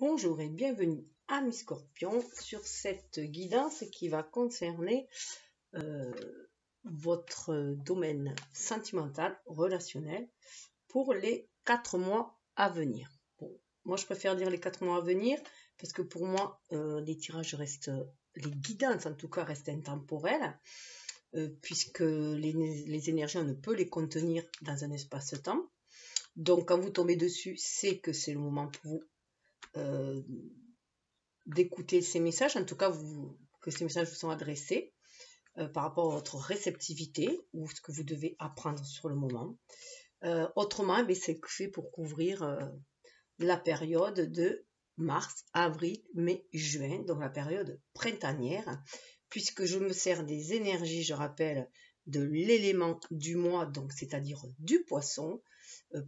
Bonjour et bienvenue à mes scorpions sur cette guidance qui va concerner votre domaine sentimental, relationnel pour les 4 mois à venir. Bon, moi je préfère dire les 4 mois à venir parce que pour moi les tirages restent, les guidances en tout cas restent intemporelles puisque les énergies on ne peut les contenir dans un espace-temps. Donc quand vous tombez dessus, c'est que c'est le moment pour vous d'écouter ces messages, en tout cas que ces messages vous sont adressés par rapport à votre réceptivité ou ce que vous devez apprendre sur le moment. Autrement, c'est fait pour couvrir la période de mars, avril, mai, juin, donc la période printanière, puisque je me sers des énergies, je rappelle, de l'élément du mois, donc c'est-à-dire du poisson,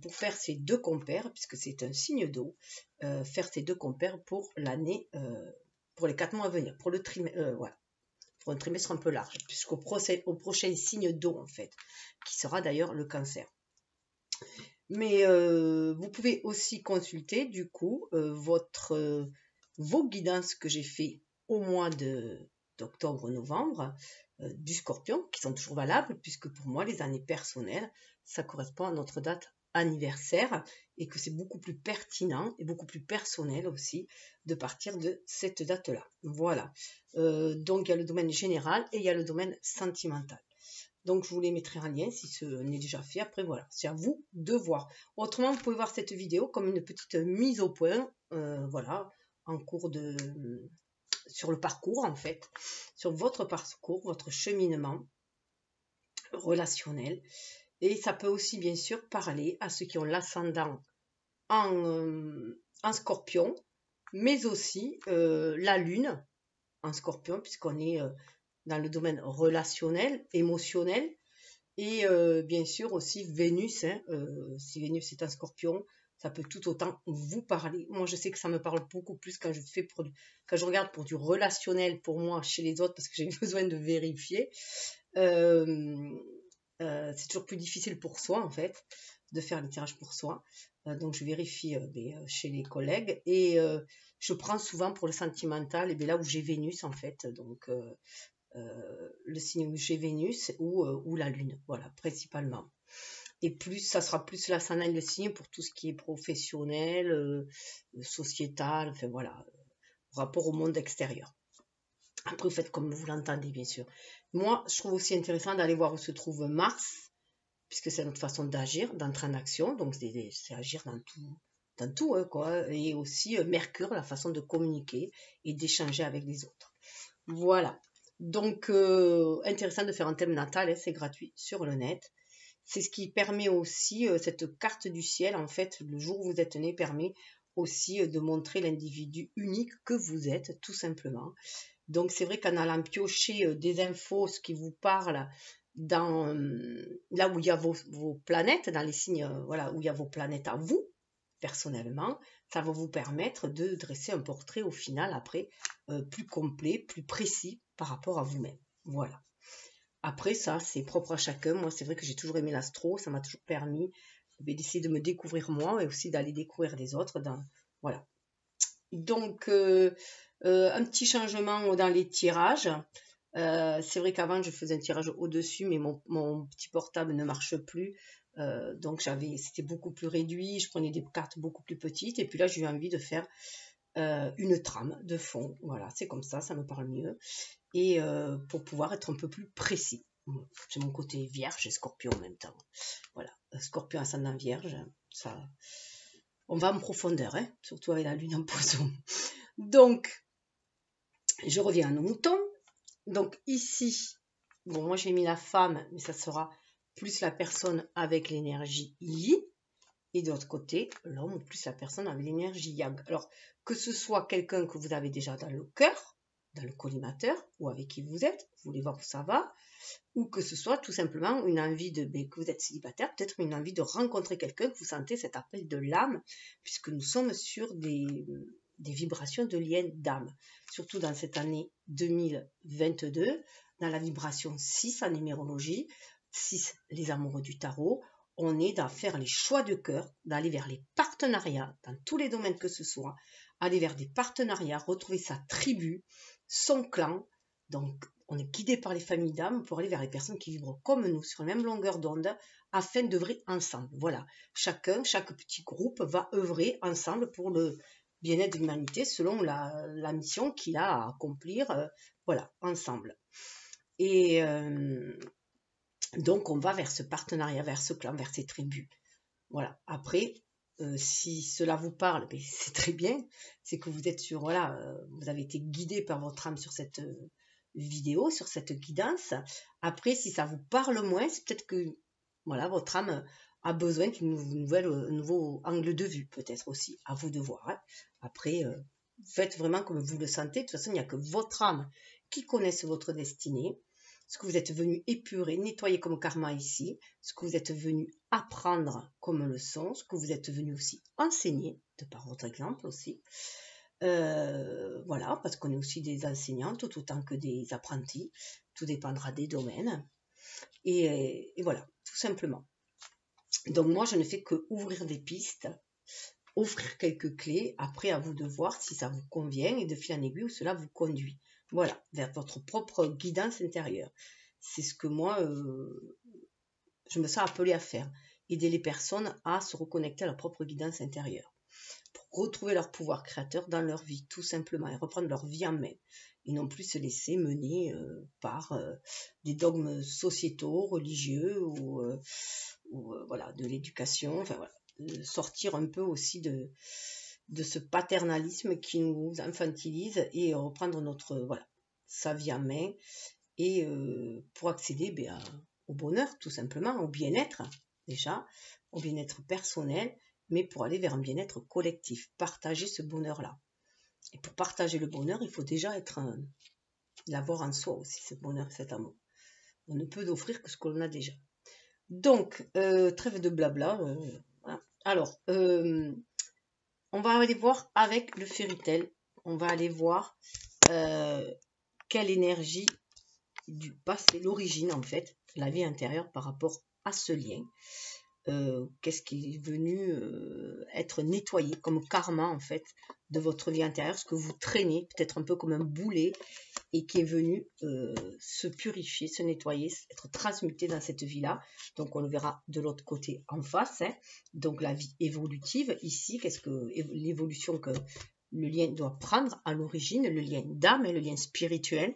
pour faire ces deux compères, puisque c'est un signe d'eau, faire ces deux compères pour l'année, pour les 4 mois à venir, pour le trimestre, voilà, pour un trimestre un peu large, puisqu'au prochain signe d'eau, en fait, qui sera d'ailleurs le cancer. Mais vous pouvez aussi consulter, du coup, vos guidances que j'ai fait au mois d'octobre-novembre, du scorpion, qui sont toujours valables, puisque pour moi, les années personnelles, ça correspond à notre date anniversaire et que c'est beaucoup plus pertinent et beaucoup plus personnel aussi de partir de cette date-là. Voilà. Donc, il y a le domaine général et il y a le domaine sentimental. Donc, je vous les mettrai en lien si ce n'est déjà fait. Après, voilà, c'est à vous de voir. Autrement, vous pouvez voir cette vidéo comme une petite mise au point, voilà, en cours sur le parcours, en fait, sur votre parcours, votre cheminement relationnel. Et ça peut aussi, bien sûr, parler à ceux qui ont l'ascendant en scorpion, mais aussi la lune en scorpion, puisqu'on est dans le domaine relationnel, émotionnel, et bien sûr aussi Vénus, hein, si Vénus est un scorpion, ça peut tout autant vous parler. Moi, je sais que ça me parle beaucoup plus quand quand je regarde pour du relationnel pour moi chez les autres, parce que j'ai besoin de vérifier. C'est toujours plus difficile pour soi, en fait, de faire les tirages pour soi. Donc, je vérifie chez les collègues. Et je prends souvent pour le sentimental, et bien là où j'ai Vénus, en fait. Donc, le signe où j'ai Vénus ou la Lune, voilà, principalement. Et plus, ça sera plus l'ascendant et le signe pour tout ce qui est professionnel, sociétal, enfin voilà, rapport au monde extérieur. Après, vous faites comme vous l'entendez, bien sûr. Moi, je trouve aussi intéressant d'aller voir où se trouve Mars, puisque c'est notre façon d'agir, d'entrer en action, donc c'est agir dans tout hein, quoi. Et aussi Mercure, la façon de communiquer et d'échanger avec les autres. Voilà. Donc, intéressant de faire un thème natal, hein, c'est gratuit sur le net. C'est ce qui permet aussi, cette carte du ciel, en fait, le jour où vous êtes né, permet aussi de montrer l'individu unique que vous êtes, tout simplement. Donc, c'est vrai qu'en allant piocher des infos, ce qui vous parle, dans là où il y a vos planètes, dans les signes, voilà, où il y a vos planètes à vous, personnellement, ça va vous permettre de dresser un portrait au final, après, plus complet, plus précis par rapport à vous-même. Voilà. Après, ça, c'est propre à chacun. Moi, c'est vrai que j'ai toujours aimé l'astro. Ça m'a toujours permis d'essayer de me découvrir moi et aussi d'aller découvrir les autres. Voilà. Donc, un petit changement dans les tirages. C'est vrai qu'avant, je faisais un tirage au-dessus, mais mon petit portable ne marche plus. Donc, c'était beaucoup plus réduit. Je prenais des cartes beaucoup plus petites. Et puis là, j'ai eu envie de faire une trame de fond. Voilà, c'est comme ça me parle mieux. Et pour pouvoir être un peu plus précis. J'ai mon côté vierge et scorpion en même temps. Voilà, scorpion ascendant vierge, ça, on va en profondeur, hein, surtout avec la lune en poisson. Donc, je reviens à nos moutons. Donc ici, bon, moi j'ai mis la femme, mais ça sera plus la personne avec l'énergie Yi. Et de l'autre côté, l'homme ou plus la personne avec l'énergie Yang. Alors, que ce soit quelqu'un que vous avez déjà dans le cœur, dans le collimateur, ou avec qui vous êtes, vous voulez voir où ça va, ou que ce soit tout simplement une envie que vous êtes célibataire, peut-être une envie de rencontrer quelqu'un, que vous sentez cet appel de l'âme, puisque nous sommes sur des vibrations de lien d'âme, surtout dans cette année 2022, dans la vibration 6 en numérologie, 6 les amoureux du tarot, on est à faire les choix de cœur, d'aller vers les partenariats, dans tous les domaines que ce soit, aller vers des partenariats, retrouver sa tribu, son clan. Donc, on est guidé par les familles d'âmes pour aller vers les personnes qui vibrent comme nous, sur la même longueur d'onde, afin d'œuvrer ensemble. Voilà, chaque petit groupe va œuvrer ensemble pour le bien-être de l'humanité selon la mission qu'il a à accomplir, voilà, ensemble. Et donc, on va vers ce partenariat, vers ce clan, vers ces tribus. Voilà. Après, si cela vous parle, ben, c'est très bien. C'est que vous êtes sur, voilà, vous avez été guidé par votre âme sur cette vidéo, sur cette guidance. Après, si ça vous parle moins, c'est peut-être que, voilà, votre âme a besoin d'un nouveau angle de vue, peut-être aussi, à vous de voir. Hein. Après, faites vraiment comme vous le sentez. De toute façon, il n'y a que votre âme qui connaisse votre destinée. Ce que vous êtes venu épurer, nettoyer comme karma ici, ce que vous êtes venu apprendre comme leçon, ce que vous êtes venu aussi enseigner, de par votre exemple aussi. Voilà, parce qu'on est aussi des enseignantes tout autant que des apprentis, tout dépendra des domaines. Et voilà, tout simplement. Donc moi, je ne fais que ouvrir des pistes, offrir quelques clés, après à vous de voir si ça vous convient et de fil en aiguille où cela vous conduit. Voilà, vers votre propre guidance intérieure. C'est ce que moi, je me sens appelée à faire. Aider les personnes à se reconnecter à leur propre guidance intérieure. Pour retrouver leur pouvoir créateur dans leur vie, tout simplement, et reprendre leur vie en main. Et non plus se laisser mener par des dogmes sociétaux, religieux ou voilà, de l'éducation. Enfin voilà, sortir un peu aussi de ce paternalisme qui nous infantilise et reprendre notre, voilà, sa vie en main et pour accéder au bonheur tout simplement, au bien-être déjà, au bien-être personnel, mais pour aller vers un bien-être collectif, partager ce bonheur-là. Et pour partager le bonheur, il faut déjà l'avoir en soi aussi, ce bonheur, cet amour. On ne peut offrir que ce qu'on a déjà. Donc, trêve de blabla. Voilà. Alors, on va aller voir avec le fairy-tale. On va aller voir quelle énergie du passé, l'origine en fait, la vie intérieure par rapport à ce lien. Qu'est-ce qui est venu être nettoyé comme karma en fait de votre vie intérieure, ce que vous traînez, peut-être un peu comme un boulet, et qui est venu se purifier, se nettoyer, être transmuté dans cette vie-là. Donc on le verra de l'autre côté en face. Hein. Donc la vie évolutive, ici, qu'est-ce que l'évolution que le lien doit prendre à l'origine, le lien d'âme et le lien spirituel.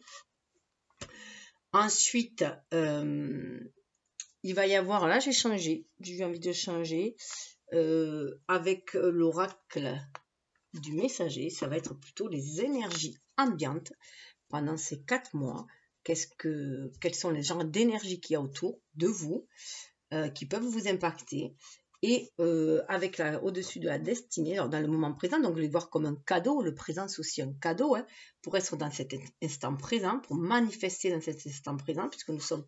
Ensuite, il va y avoir, là j'ai changé, j'ai eu envie de changer, avec l'oracle du messager, ça va être plutôt les énergies ambiantes pendant ces 4 mois. Quels sont les genres d'énergie qu'il y a autour de vous qui peuvent vous impacter. Et avec au-dessus de la destinée, alors dans le moment présent, donc les voir comme un cadeau, le présent c'est aussi un cadeau, hein, pour être dans cet instant présent, pour manifester dans cet instant présent, puisque nous sommes,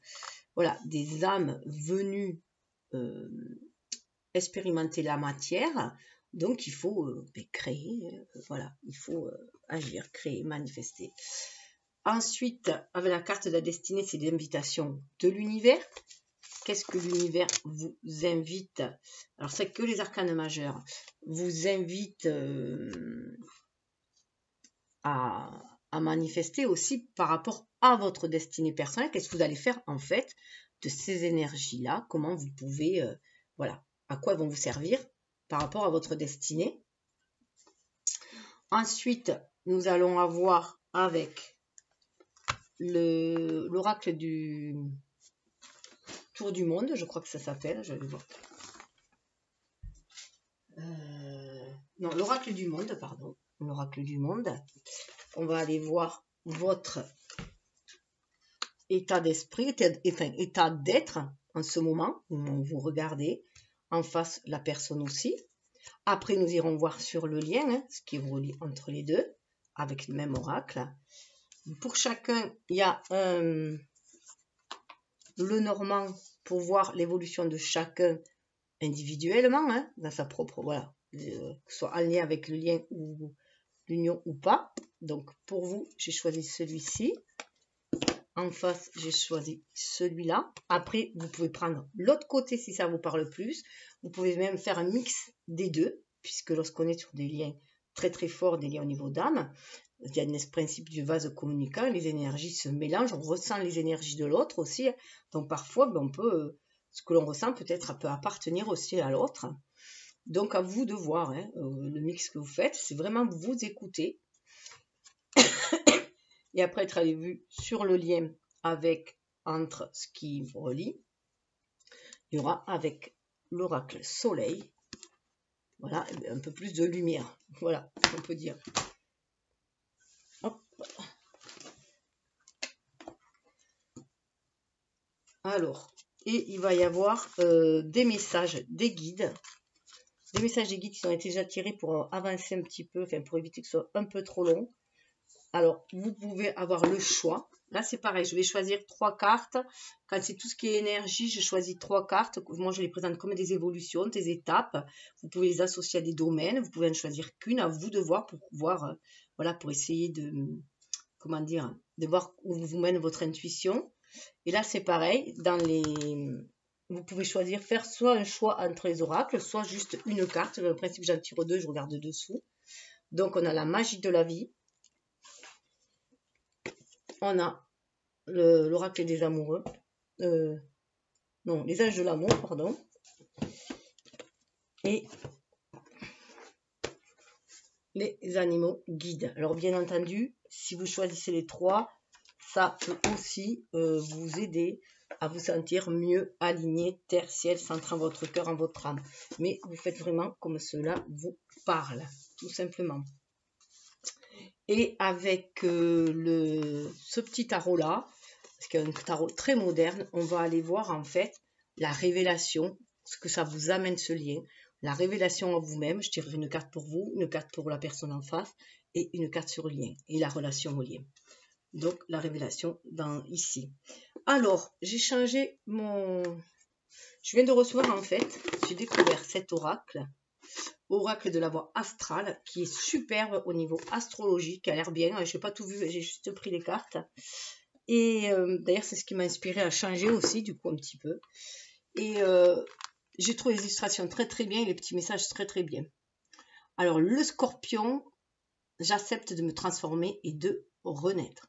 voilà, des âmes venues expérimenter la matière, donc il faut créer, voilà, il faut agir, créer, manifester. Ensuite, avec la carte de la destinée, c'est l'invitation de l'univers. Qu'est-ce que l'univers vous invite? Alors, c'est que les arcanes majeurs vous invitent à manifester aussi par rapport à votre destinée personnelle. Qu'est-ce que vous allez faire en fait de ces énergies-là? Comment vous pouvez, voilà, à quoi elles vont vous servir par rapport à votre destinée? Ensuite, nous allons avoir avec l'oracle du Tour du monde, je crois que ça s'appelle, je vais voir. Non, l'oracle du monde, pardon. L'oracle du monde. On va aller voir votre état d'esprit, état d'être en ce moment, où vous regardez en face la personne aussi. Après, nous irons voir sur le lien, hein, ce qui vous relie entre les deux, avec le même oracle. Pour chacun, il y a le normand pour voir l'évolution de chacun individuellement, hein, dans sa propre, voilà, que ce soit en lien avec le lien ou l'union ou pas. Donc pour vous, j'ai choisi celui-ci. en face, j'ai choisi celui-là. Après, vous pouvez prendre l'autre côté si ça vous parle plus. Vous pouvez même faire un mix des deux, puisque lorsqu'on est sur des liens très très forts, des liens au niveau d'âme, il y a un principe du vase communicant, les énergies se mélangent, on ressent les énergies de l'autre aussi. Donc parfois, on peut, ce que l'on ressent peut-être peut appartenir aussi à l'autre. Donc à vous de voir le mix que vous faites, c'est vraiment vous écouter. Et après être allé vu sur le lien avec entre ce qui vous relie, il y aura avec l'oracle soleil, voilà, un peu plus de lumière, voilà, on peut dire. Hop. Alors, et il va y avoir des messages, des guides qui ont été déjà tirés pour avancer un petit peu, enfin pour éviter que ce soit un peu trop long. Alors, vous pouvez avoir le choix. Là, c'est pareil, je vais choisir 3 cartes. Quand c'est tout ce qui est énergie, je choisis 3 cartes. Moi, je les présente comme des évolutions, des étapes. Vous pouvez les associer à des domaines. Vous pouvez en choisir qu'une, à vous de voir pour voir, voilà, pour essayer de, comment dire, de voir où vous mène votre intuition. Et là, c'est pareil, vous pouvez choisir, faire soit un choix entre les oracles, soit juste une carte. Le principe, j'en tire 2, je regarde dessous. Donc, on a la magie de la vie. On a l'oracle des amoureux. Non, les anges de l'amour, pardon. Et les animaux guides. Alors, bien entendu, si vous choisissez les 3, ça peut aussi vous aider à vous sentir mieux aligné, terre, ciel, centré en votre cœur, en votre âme. Mais vous faites vraiment comme cela vous parle, tout simplement. Et avec ce petit tarot-là, parce qu'il y a un tarot très moderne, on va aller voir en fait la révélation, ce que ça vous amène ce lien, la révélation en vous-même. Je tirerai une carte pour vous, une carte pour la personne en face et une carte sur le lien et la relation au lien. Donc la révélation ici. Alors, j'ai changé je viens de recevoir en fait, j'ai découvert cet oracle de la voie astrale, qui est superbe au niveau astrologique, qui a l'air bien. Je n'ai pas tout vu, j'ai juste pris les cartes. Et d'ailleurs, c'est ce qui m'a inspiré à changer aussi, du coup, un petit peu. Et j'ai trouvé les illustrations très très bien et les petits messages très très bien. Alors, le scorpion, j'accepte de me transformer et de renaître.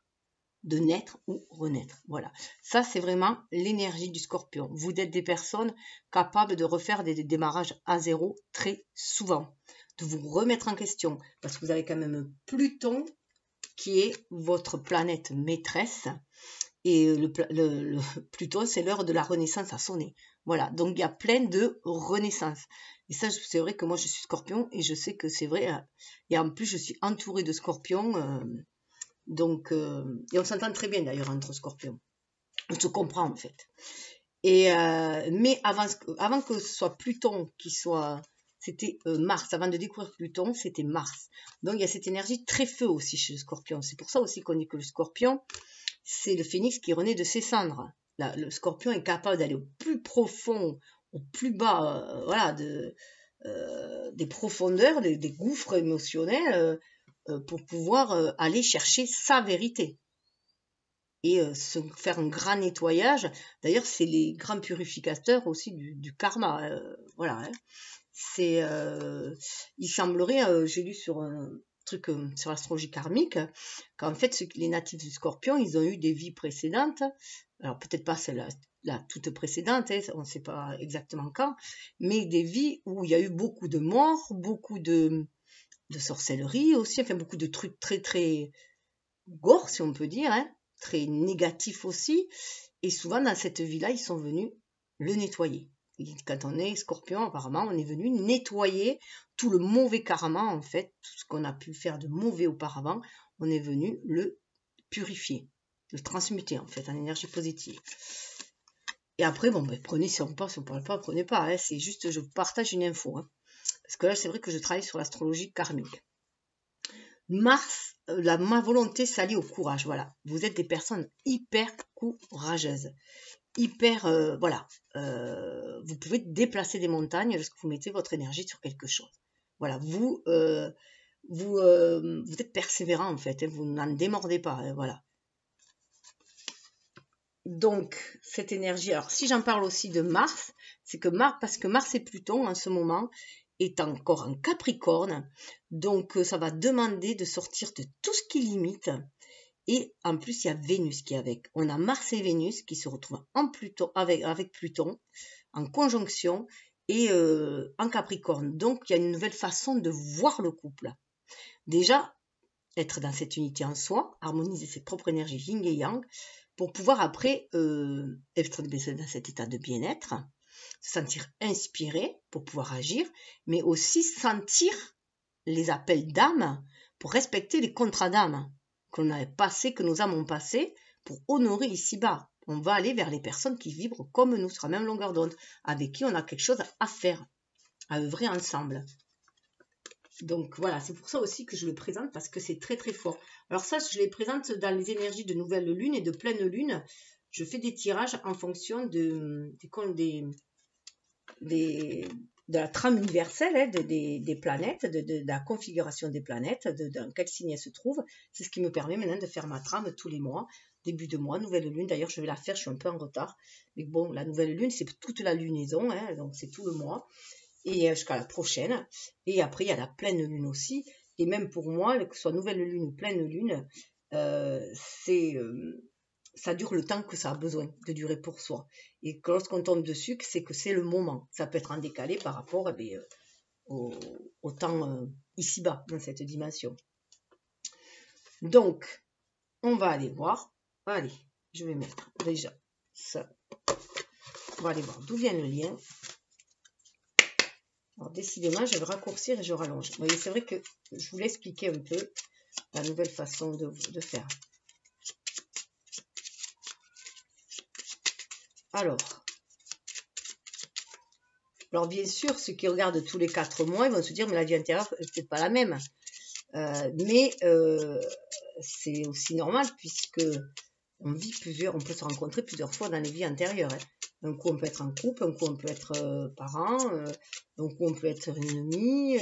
De naître ou renaître. Voilà. Ça, c'est vraiment l'énergie du scorpion. Vous êtes des personnes capables de refaire des démarrages à zéro très souvent. De vous remettre en question. Parce que vous avez quand même Pluton qui est votre planète maîtresse. Et le Pluton, c'est l'heure de la renaissance à sonner. Voilà. Donc, il y a plein de renaissances. Et ça, c'est vrai que moi, je suis scorpion et je sais que c'est vrai. Et en plus, je suis entourée de scorpions. Donc, et on s'entend très bien d'ailleurs entre scorpions. On se comprend en fait. Et, mais avant que ce soit Pluton qui soit... C'était Mars. Avant de découvrir Pluton, c'était Mars. Donc, il y a cette énergie très feu aussi chez le scorpion. C'est pour ça aussi qu'on dit que le scorpion, c'est le phénix qui renaît de ses cendres. Là, le scorpion est capable d'aller au plus profond, au plus bas, voilà, des profondeurs, des gouffres émotionnels, pour pouvoir aller chercher sa vérité et se faire un grand nettoyage. D'ailleurs, c'est les grands purificateurs aussi du karma. Voilà. Hein. C'est, il semblerait, j'ai lu sur un truc sur l'astrologie karmique, qu'en fait, les natifs du Scorpion, ils ont eu des vies précédentes. Alors peut-être pas celle-là toute précédente, hein, on ne sait pas exactement quand, mais des vies où il y a eu beaucoup de morts, beaucoup de sorcellerie aussi, enfin beaucoup de trucs très très gore si on peut dire, hein, très négatifs aussi, et souvent dans cette vie-là ils sont venus le nettoyer. Et quand on est scorpion, apparemment on est venu nettoyer tout le mauvais karma en fait, tout ce qu'on a pu faire de mauvais auparavant, on est venu le purifier, le transmuter en fait en énergie positive. Et après, bon, ben, prenez si on parle, si on ne parle pas, prenez pas, hein, c'est juste je vous partage une info. Hein. Parce que là, c'est vrai que je travaille sur l'astrologie karmique. Mars, ma volonté s'allie au courage. Voilà. Vous êtes des personnes hyper courageuses. Hyper, voilà. Vous pouvez déplacer des montagnes lorsque vous mettez votre énergie sur quelque chose. Voilà. Vous êtes persévérant en fait. Hein, vous n'en démordez pas. Hein, voilà. Donc, cette énergie, alors si j'en parle aussi de Mars, c'est que Mars, parce que Mars et Pluton en ce moment est encore en Capricorne, donc ça va demander de sortir de tout ce qui limite. Et en plus, il y a Vénus qui est avec. On a Mars et Vénus qui se retrouvent en Pluton, avec Pluton, en conjonction et en Capricorne. Donc, il y a une nouvelle façon de voir le couple. Déjà, être dans cette unité en soi, harmoniser ses propres énergies yin et yang, pour pouvoir après être dans cet état de bien-être, se sentir inspiré pour pouvoir agir, mais aussi sentir les appels d'âme pour respecter les contrats d'âme qu'on a passés, que nos âmes ont passés, pour honorer ici-bas. On va aller vers les personnes qui vibrent comme nous, sur la même longueur d'onde, avec qui on a quelque chose à faire, à œuvrer ensemble. Donc voilà, c'est pour ça aussi que je le présente, parce que c'est très très fort. Alors ça, je les présente dans les énergies de nouvelle lune et de pleine lune. Je fais des tirages en fonction de la trame universelle, hein, des planètes, de la configuration des planètes, dans quel signe elles se trouvent. C'est ce qui me permet maintenant de faire ma trame tous les mois, début de mois, nouvelle lune. D'ailleurs, je vais la faire, je suis un peu en retard. Mais bon, la nouvelle lune, c'est toute la lunaison, hein, donc c'est tout le mois. Et jusqu'à la prochaine. Et après, il y a la pleine lune aussi. Et même pour moi, que ce soit nouvelle lune ou pleine lune, ça dure le temps que ça a besoin de durer pour soi. Et que lorsqu'on tombe dessus, c'est que c'est le moment. Ça peut être en décalé par rapport au temps ici-bas, dans cette dimension. Donc, on va aller voir. Allez, je vais mettre déjà ça. On va aller voir d'où vient le lien. Alors, décidément, je vais raccourcir et je rallonge. Vous voyez, c'est vrai que je voulais expliquer un peu la nouvelle façon de faire. Alors, bien sûr, ceux qui regardent tous les 4 mois, ils vont se dire, mais la vie intérieure, c'est peut-être pas la même. Mais c'est aussi normal, puisque on vit on peut se rencontrer plusieurs fois dans les vies antérieures. Hein. Un coup, on peut être en couple, un coup, on peut être parent, un coup, on peut être ennemi.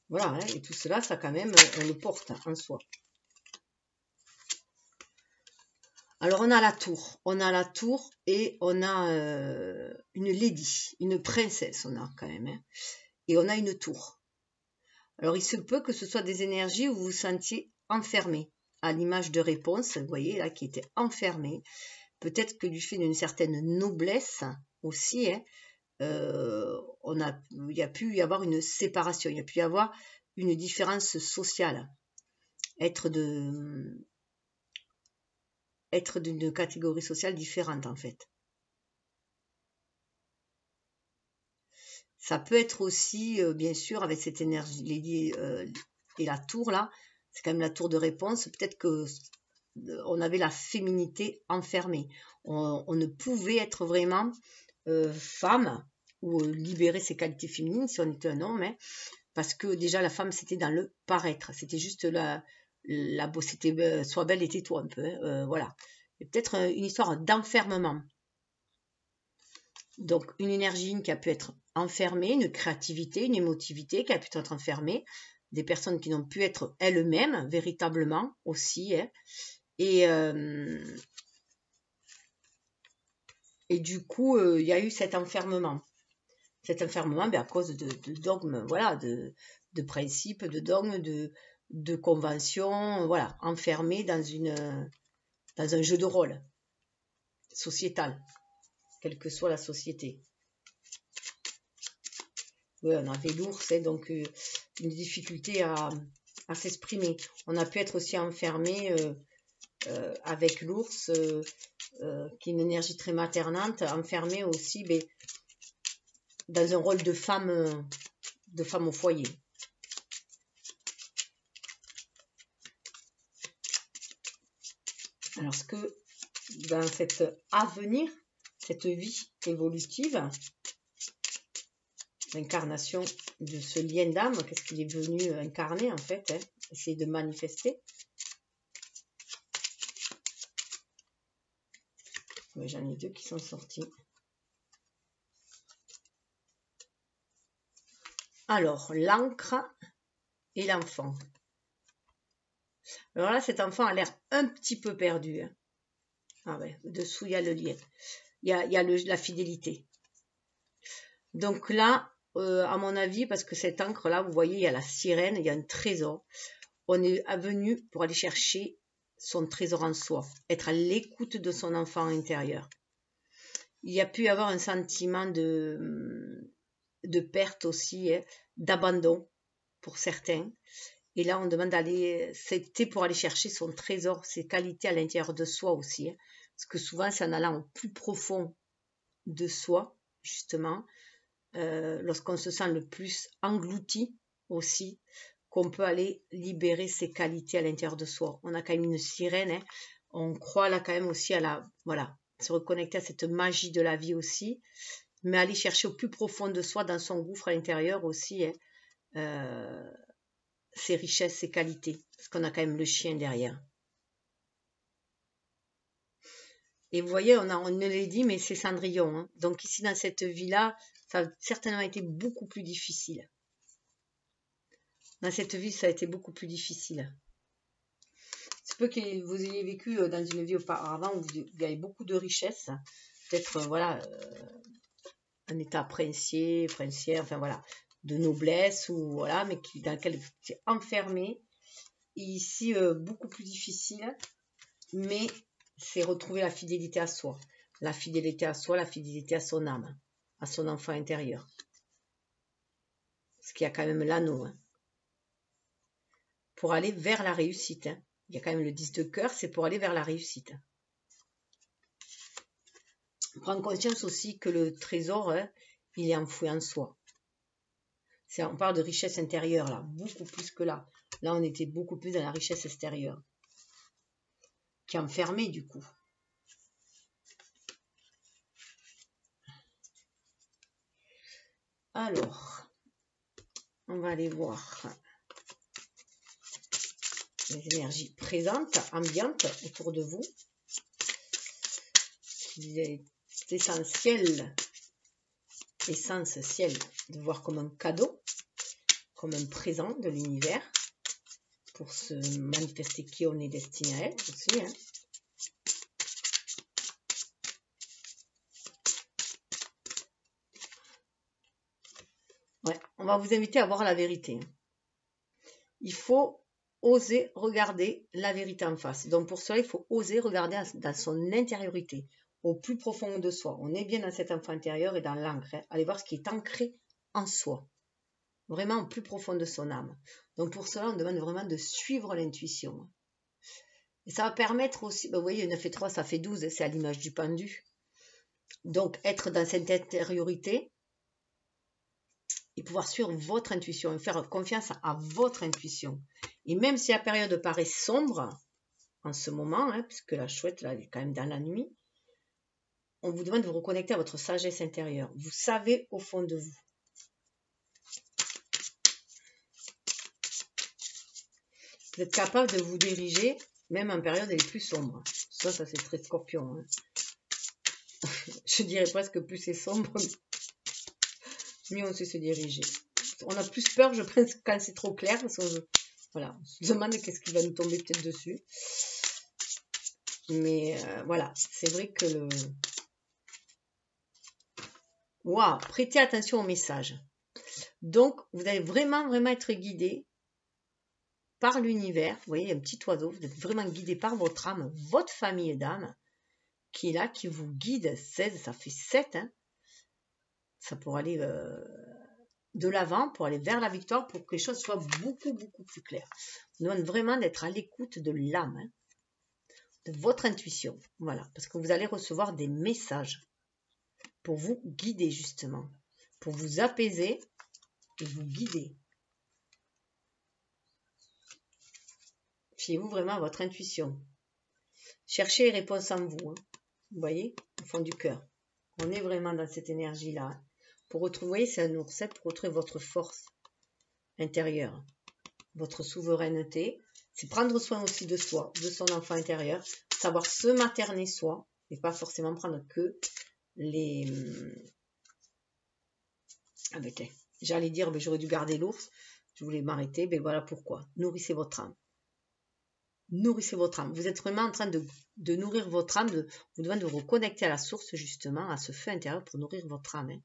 Voilà, hein, et tout cela, ça quand même, on le porte en soi. Alors, on a la tour et on a une lady, une princesse, on a quand même. Hein, et on a une tour. Alors, il se peut que ce soit des énergies où vous vous sentiez enfermé, à l'image de Réponse, vous voyez, là, qui était enfermé. Peut-être que du fait d'une certaine noblesse aussi, hein, il y a pu y avoir une séparation, il y a pu y avoir une différence sociale, être d'une catégorie sociale différente en fait. Ça peut être aussi, bien sûr, avec cette énergie et la tour là, c'est quand même la tour de Réponse, peut-être que on avait la féminité enfermée. On ne pouvait être vraiment femme ou libérer ses qualités féminines si on était un homme, hein, parce que déjà la femme c'était dans le paraître, c'était juste c'était sois belle et tais-toi un peu, hein, voilà. Et peut-être une histoire d'enfermement. Donc une énergie qui a pu être enfermée, une créativité, une émotivité qui a pu être enfermée, des personnes qui n'ont pu être elles-mêmes véritablement aussi, hein, et du coup, il y a eu cet enfermement. Cet enfermement, à cause de dogmes, voilà, de principes, de dogmes, de conventions, voilà, enfermés dans un jeu de rôle sociétal, quelle que soit la société. Oui, on avait l'ours, donc une difficulté à s'exprimer. On a pu être aussi enfermé avec l'ours, qui est une énergie très maternante, enfermé aussi dans un rôle de femme au foyer. Alors, ce que dans cet avenir, cette vie évolutive, l'incarnation de ce lien d'âme, qu'est-ce qu'il est venu incarner en fait, hein, essayer de manifester. Ouais, j'en ai 2 qui sont sortis. Alors, l'encre et l'enfant. Alors là, cet enfant a l'air un petit peu perdu. Hein. Ah ouais, dessous, il y a le lien. Il y a la fidélité. Donc là, à mon avis, parce que cette encre-là, vous voyez, il y a la sirène, il y a un trésor. On est venu pour aller chercher son trésor en soi, être à l'écoute de son enfant intérieur. Il y a pu y avoir un sentiment de perte aussi, hein, d'abandon pour certains. Et là, on demande d'aller, c'était pour aller chercher son trésor, ses qualités à l'intérieur de soi aussi. Hein. Parce que souvent, c'est en allant au plus profond de soi, justement, lorsqu'on se sent le plus englouti aussi, qu'on peut aller libérer ses qualités à l'intérieur de soi. On a quand même une sirène, hein. On croit là quand même aussi à la, voilà, se reconnecter à cette magie de la vie aussi, mais aller chercher au plus profond de soi, dans son gouffre à l'intérieur aussi, hein, ses richesses, ses qualités, parce qu'on a quand même le chien derrière. Et vous voyez, on ne l'a dit, mais c'est Cendrillon. Hein. Donc ici, dans cette vie-là, ça a certainement été beaucoup plus difficile. Dans cette vie, ça a été beaucoup plus difficile. C'est peu que vous ayez vécu dans une vie auparavant où vous avez beaucoup de richesses. Peut-être, voilà, un état princier, princière, enfin voilà, de noblesse, ou voilà, mais dans lequel vous êtes enfermé. Et ici, beaucoup plus difficile, mais c'est retrouver la fidélité à soi. La fidélité à soi, la fidélité à son âme, à son enfant intérieur. Parce qu'il y a quand même l'anneau. Hein. Pour aller vers la réussite. Hein. Il y a quand même le 10 de cœur, c'est pour aller vers la réussite. Prendre conscience aussi que le trésor, hein, il est enfoui en soi. On parle de richesse intérieure, là, beaucoup plus que là. Là, on était beaucoup plus dans la richesse extérieure, qui est enfermée, du coup. Alors, on va aller voir les énergies présentes, ambiantes autour de vous. Il est essentiel de voir comme un cadeau, comme un présent de l'univers pour se manifester qui on est destiné à être aussi. Hein. Ouais, on va vous inviter à voir la vérité. Il faut oser regarder la vérité en face. Donc pour cela, il faut oser regarder dans son intériorité, au plus profond de soi. On est bien dans cet enfant intérieur et dans l'ancre. Hein. Allez voir ce qui est ancré en soi. Vraiment au plus profond de son âme. Donc pour cela, on demande vraiment de suivre l'intuition. Et ça va permettre aussi, vous voyez, 9 et 3, ça fait 12, c'est à l'image du pendu. Donc être dans cette intériorité et pouvoir suivre votre intuition et faire confiance à votre intuition. Et même si la période paraît sombre en ce moment, hein, puisque la chouette là, elle est quand même dans la nuit, on vous demande de vous reconnecter à votre sagesse intérieure. Vous savez au fond de vous. Vous êtes capable de vous diriger même en période les plus sombres. Ça c'est très Scorpion. Hein. Je dirais presque plus c'est sombre, mieux on sait se diriger. On a plus peur, je pense, quand c'est trop clair, parce qu'on voilà, on se demande qu'est-ce qui va nous tomber peut-être dessus. Mais voilà, c'est vrai que le... Waouh, prêtez attention au message. Donc, vous allez vraiment, vraiment être guidé par l'univers. Vous voyez, un petit oiseau, vous êtes vraiment guidé par votre âme, votre famille d'âme, qui est là, qui vous guide. 16, ça fait 7, hein. Ça pour aller de l'avant, pour aller vers la victoire, pour que les choses soient beaucoup, beaucoup plus claires. On demande vraiment d'être à l'écoute de l'âme, hein, de votre intuition. Voilà, parce que vous allez recevoir des messages pour vous guider, justement, pour vous apaiser et vous guider. Fiez-vous vraiment à votre intuition. Cherchez les réponses en vous, hein. Vous voyez, au fond du cœur. On est vraiment dans cette énergie-là. Hein. Pour retrouver, c'est un ours, pour retrouver votre force intérieure, votre souveraineté. C'est prendre soin aussi de soi, de son enfant intérieur, savoir se materner soi, et pas forcément prendre que les... Ah ben, j'allais dire, ben, j'aurais dû garder l'ours, je voulais m'arrêter, ben voilà pourquoi. Nourrissez votre âme. nourrissez votre âme. Vous êtes vraiment en train de nourrir votre âme, vous demandez de vous reconnecter à la source, justement, à ce feu intérieur pour nourrir votre âme. Hein.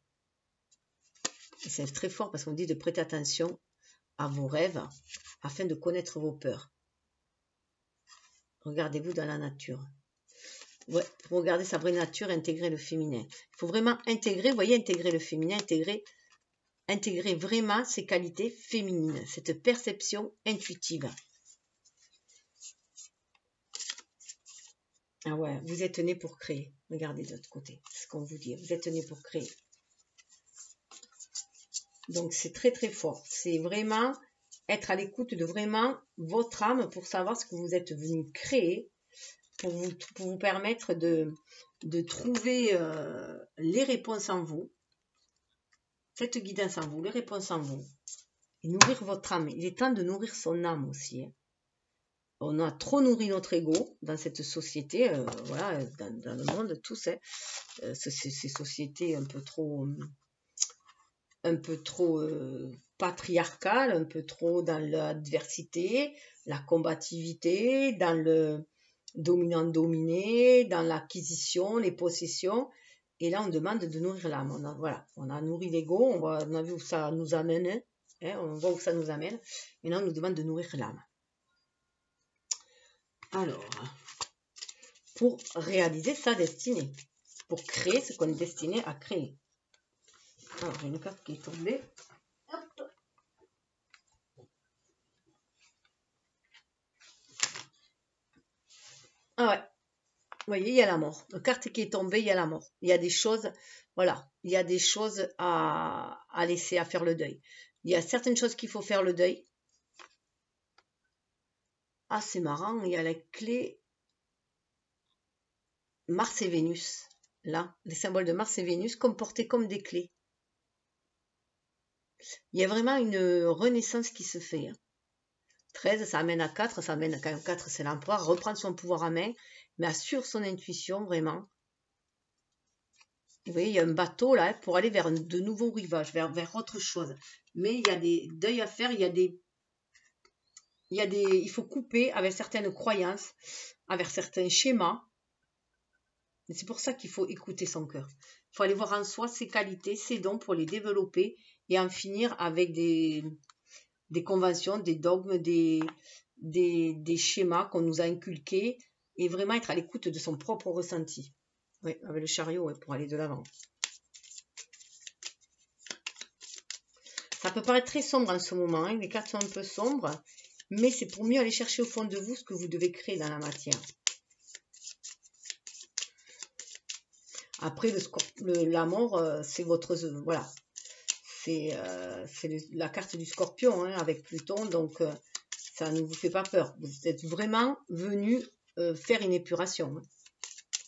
Et c'est très fort parce qu'on dit de prêter attention à vos rêves afin de connaître vos peurs. Regardez-vous dans la nature. Ouais, pour regarder sa vraie nature, intégrer le féminin. Il faut vraiment intégrer, vous voyez, intégrer le féminin, intégrer vraiment ses qualités féminines, cette perception intuitive. Ah ouais, vous êtes né pour créer. Regardez de l'autre côté, c'est ce qu'on vous dit. Vous êtes né pour créer. Donc c'est très très fort. C'est vraiment être à l'écoute de vraiment votre âme pour savoir ce que vous êtes venu créer, pour vous permettre de trouver les réponses en vous, cette guidance en vous, les réponses en vous, et nourrir votre âme. Il est temps de nourrir son âme aussi. Hein. On a trop nourri notre ego dans cette société, voilà, dans le monde, tous, hein, ces sociétés un peu trop patriarcales, un peu trop dans l'adversité, la combativité, dans le dominant-dominé, dans l'acquisition, les possessions. Et là, on demande de nourrir l'âme. Voilà, on a nourri l'ego, on a vu où ça nous amène, hein, on voit où ça nous amène. Maintenant, on nous demande de nourrir l'âme. Alors, pour réaliser sa destinée, pour créer ce qu'on est destiné à créer. Alors, j'ai une carte qui est tombée. Hop. Ah ouais, vous voyez, il y a la mort. La carte qui est tombée, il y a la mort. Il y a des choses, voilà, il y a des choses à laisser, à faire le deuil. Il y a certaines choses qu'il faut faire le deuil. Ah, c'est marrant, il y a la clé Mars et Vénus. Là, les symboles de Mars et Vénus comportés comme des clés. Il y a vraiment une renaissance qui se fait. Hein. 13, ça amène à 4, ça amène à 4, c'est l'empereur, reprendre son pouvoir en main, mais assure son intuition vraiment. Vous voyez, il y a un bateau là pour aller vers de nouveaux rivages, vers autre chose. Mais il y a des deuils à faire, il faut couper avec certaines croyances, avec certains schémas. C'est pour ça qu'il faut écouter son cœur. Il faut aller voir en soi ses qualités, ses dons pour les développer et en finir avec des conventions, des dogmes, des schémas qu'on nous a inculqués et vraiment être à l'écoute de son propre ressenti. Oui, avec le chariot, ouais, pour aller de l'avant. Ça peut paraître très sombre en ce moment, hein. Les cartes sont un peu sombres, mais c'est pour mieux aller chercher au fond de vous ce que vous devez créer dans la matière. Après, la mort, c'est votre... Voilà. C'est la carte du scorpion, hein, avec Pluton, donc ça ne vous fait pas peur. Vous êtes vraiment venu faire une épuration. Hein.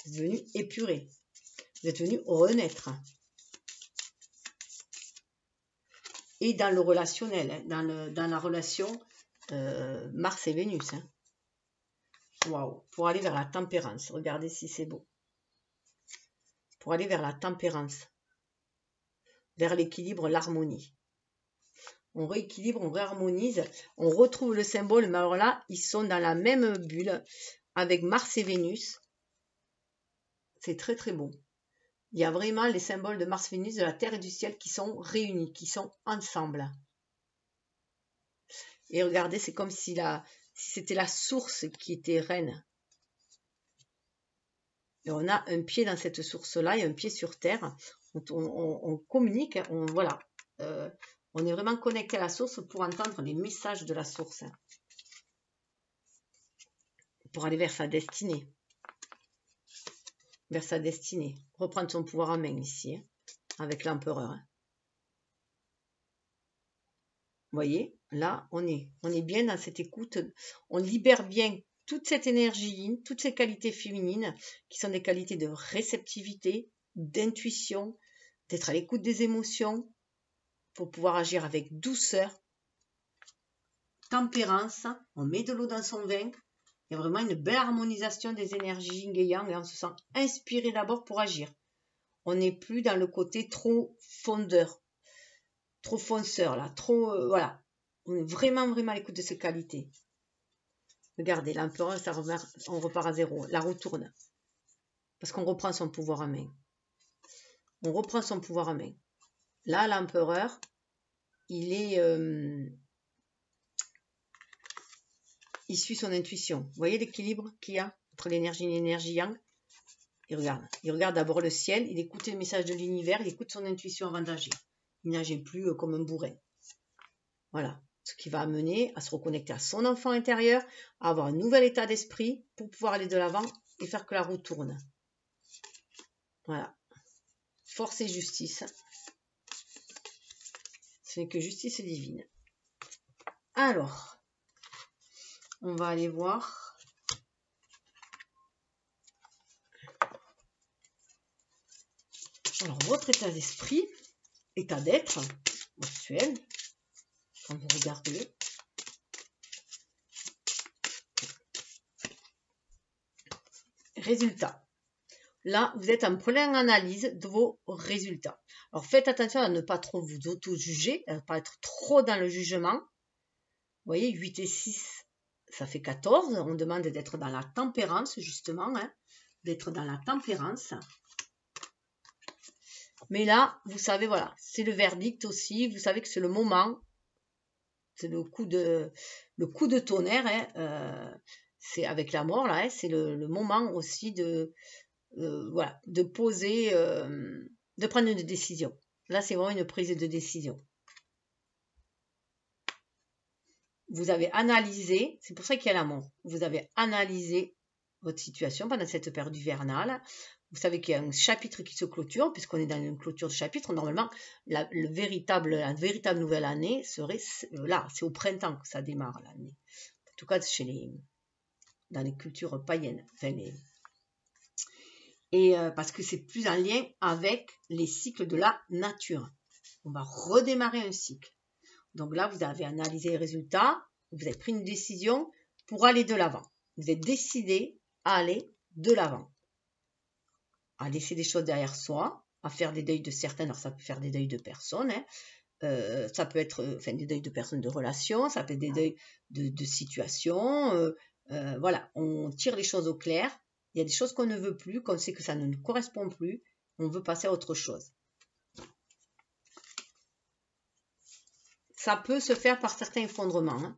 Vous êtes venu épurer. Vous êtes venu renaître. Et dans le relationnel, hein, dans la relation Mars et Vénus. Hein. Waouh. Pour aller vers la tempérance. Regardez si c'est beau. Pour aller vers la tempérance. Vers l'équilibre, l'harmonie. On rééquilibre, on réharmonise, on retrouve le symbole, mais alors là, ils sont dans la même bulle avec Mars et Vénus. C'est très très beau. Il y a vraiment les symboles de Mars-Vénus, de la Terre et du ciel qui sont réunis, qui sont ensemble. Et regardez, c'est comme si c'était la source qui était reine. Et on a un pied dans cette source-là et un pied sur Terre. On communique, voilà. On est vraiment connecté à la source pour entendre les messages de la source. Pour aller vers sa destinée. Vers sa destinée. Reprendre son pouvoir en main ici, hein, avec l'empereur. Hein. Vous voyez, là, on est bien dans cette écoute. On libère bien toute cette énergie, toutes ces qualités féminines, qui sont des qualités de réceptivité, d'intuition, d'être à l'écoute des émotions, pour pouvoir agir avec douceur, tempérance. On met de l'eau dans son vin. Il y a vraiment une belle harmonisation des énergies yin et yang et on se sent inspiré d'abord pour agir. On n'est plus dans le côté trop fondeur, trop fonceur, là, trop, voilà. On est vraiment, vraiment à l'écoute de ces qualités. Regardez, l'empereur, on repart à zéro. La roue tourne. Parce qu'on reprend son pouvoir en main. On reprend son pouvoir en main. Là, l'empereur, il suit son intuition. Vous voyez l'équilibre qu'il y a entre l'énergie et l'énergie yang? Il regarde d'abord le ciel, il écoute les messages de l'univers, il écoute son intuition avant d'agir. Il n'agit plus comme un bourrin. Voilà. Ce qui va amener à se reconnecter à son enfant intérieur, à avoir un nouvel état d'esprit pour pouvoir aller de l'avant et faire que la roue tourne. Voilà. Force et justice. Ce n'est que justice divine. Alors, on va aller voir. Alors, votre état d'esprit, état d'être actuel, quand vous regardez. Résultats. Là, vous êtes en pleine analyse de vos résultats. Alors, faites attention à ne pas trop vous auto-juger, à ne pas être trop dans le jugement. Vous voyez, 8 et 6, ça fait 14. On demande d'être dans la tempérance, justement, hein, d'être dans la tempérance. Mais là, vous savez, voilà, c'est le verdict aussi. Vous savez que c'est le moment, c'est le coup de tonnerre, hein, c'est avec la mort, là, hein, c'est le moment aussi de, voilà, de poser, de prendre une décision. Là, c'est vraiment une prise de décision. Vous avez analysé, c'est pour ça qu'il y a la mort. Vous avez analysé votre situation pendant cette période hivernale. Vous savez qu'il y a un chapitre qui se clôture, puisqu'on est dans une clôture de chapitre. Normalement, la véritable nouvelle année serait là. C'est au printemps que ça démarre l'année. En tout cas, dans les cultures païennes. Enfin, parce que c'est plus en lien avec les cycles de la nature. On va redémarrer un cycle. Donc là, vous avez analysé les résultats, vous avez pris une décision pour aller de l'avant. Vous êtes décidé à aller de l'avant, à laisser des choses derrière soi, à faire des deuils de certains. Alors ça peut faire des deuils de personnes, hein. Ça peut être des deuils de personnes, de relations, ça peut être des deuils de situations. Voilà, on tire les choses au clair. Il y a des choses qu'on ne veut plus, qu'on sait que ça ne nous correspond plus, on veut passer à autre chose. Ça peut se faire par certains effondrements. Hein.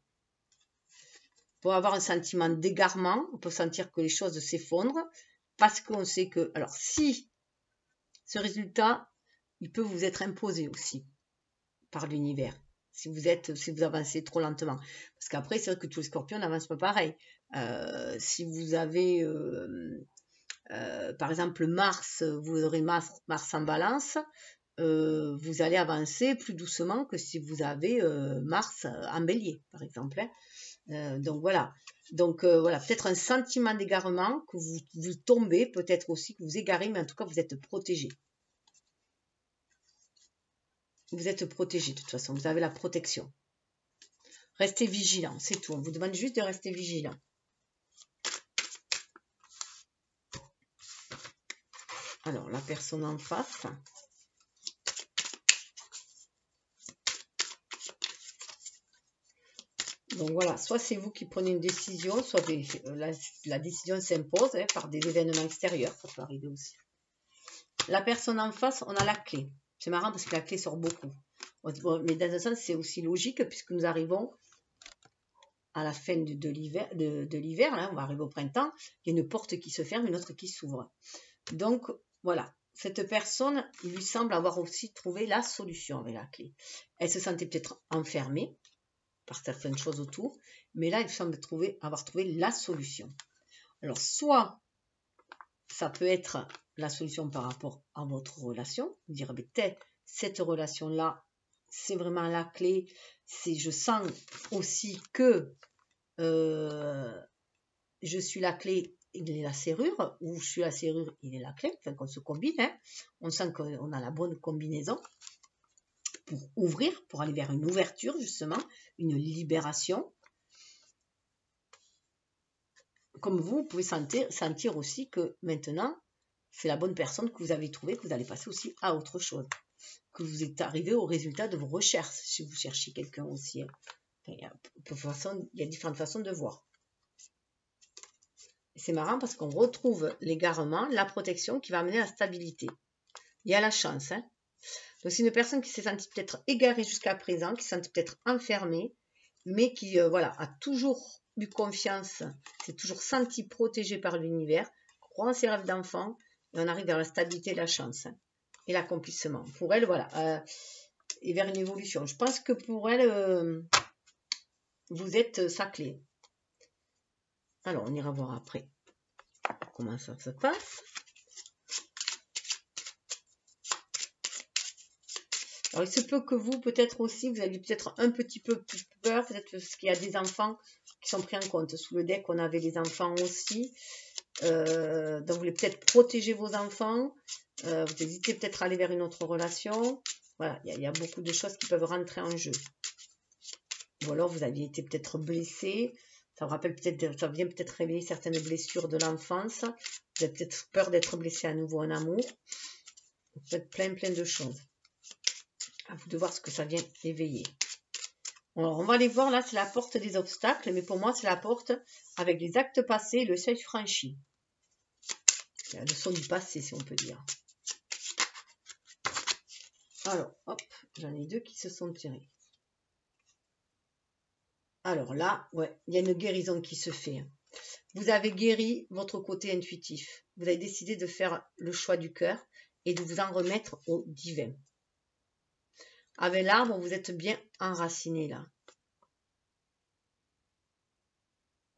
Pour avoir un sentiment d'égarement, on peut sentir que les choses s'effondrent parce qu'on sait que, alors si ce résultat, il peut vous être imposé aussi par l'univers, si vous avancez trop lentement. Parce qu'après, c'est vrai que tous les scorpions n'avancent pas pareil. Si vous avez, par exemple, Mars, vous aurez Mars en balance, vous allez avancer plus doucement que si vous avez Mars en bélier, par exemple. Hein. Donc voilà. Donc voilà, peut-être un sentiment d'égarement, que vous tombez, peut-être aussi que vous égarez, mais en tout cas, vous êtes protégé. Vous êtes protégé, de toute façon, vous avez la protection. Restez vigilant, c'est tout. On vous demande juste de rester vigilant. Alors, la personne en face. Donc voilà, soit c'est vous qui prenez une décision, soit la décision s'impose par des événements extérieurs, ça peut arriver aussi. La personne en face, on a la clé. C'est marrant parce que la clé sort beaucoup. Mais dans un sens, c'est aussi logique puisque nous arrivons à la fin de l'hiver, là, on va arriver au printemps, il y a une porte qui se ferme, une autre qui s'ouvre. Donc voilà, cette personne, il lui semble avoir aussi trouvé la solution avec la clé. Elle se sentait peut-être enfermée par certaines choses autour, mais là, il semble avoir trouvé la solution. Alors, soit ça peut être la solution par rapport à votre relation, vous dire, peut-être cette relation-là, c'est vraiment la clé, je sens aussi que je suis la clé, il est la serrure, ou je suis la serrure, il est la clé, enfin qu'on se combine, hein. On sent qu'on a la bonne combinaison pour ouvrir, pour aller vers une ouverture justement, une libération. Comme vous pouvez sentir aussi que maintenant, c'est la bonne personne que vous avez trouvée, que vous allez passer aussi à autre chose. Que vous êtes arrivé au résultat de vos recherches, si vous cherchez quelqu'un aussi. Hein. Il y a différentes façons de voir. C'est marrant parce qu'on retrouve l'égarement, la protection qui va amener la stabilité. Il y a la chance. Hein. Donc, c'est une personne qui s'est sentie peut-être égarée jusqu'à présent, qui s'est sentie peut-être enfermée, mais qui voilà, a toujours eu confiance, s'est toujours sentie protégée par l'univers, croit en ses rêves d'enfant, et on arrive vers la stabilité, la chance hein, et l'accomplissement. Pour elle, voilà, et vers une évolution. Je pense que pour elle, vous êtes sa clé. Alors, on ira voir après comment ça se passe. Alors, il se peut que vous, peut-être aussi, vous aviez peut-être un petit peu plus peur, peut-être parce qu'il y a des enfants qui sont pris en compte. Sous le deck, on avait les enfants aussi. Donc, vous voulez peut-être protéger vos enfants. Vous hésitez peut-être à aller vers une autre relation. Voilà, il y a beaucoup de choses qui peuvent rentrer en jeu. Ou alors, vous aviez été peut-être blessé. Ça vous rappelle peut-être, ça vient peut-être réveiller certaines blessures de l'enfance. Vous avez peut-être peur d'être blessé à nouveau en amour. Peut-être plein de choses. À vous de voir ce que ça vient éveiller. Alors, on va aller voir, là, c'est la porte des obstacles, mais pour moi, c'est la porte avec les actes passés et le seuil franchi. C'est la leçon du passé, si on peut dire. Alors, hop, j'en ai deux qui se sont tirés. Alors là, ouais, il y a une guérison qui se fait. Vous avez guéri votre côté intuitif. Vous avez décidé de faire le choix du cœur et de vous en remettre au divin. Avec l'arbre, vous êtes bien enraciné là.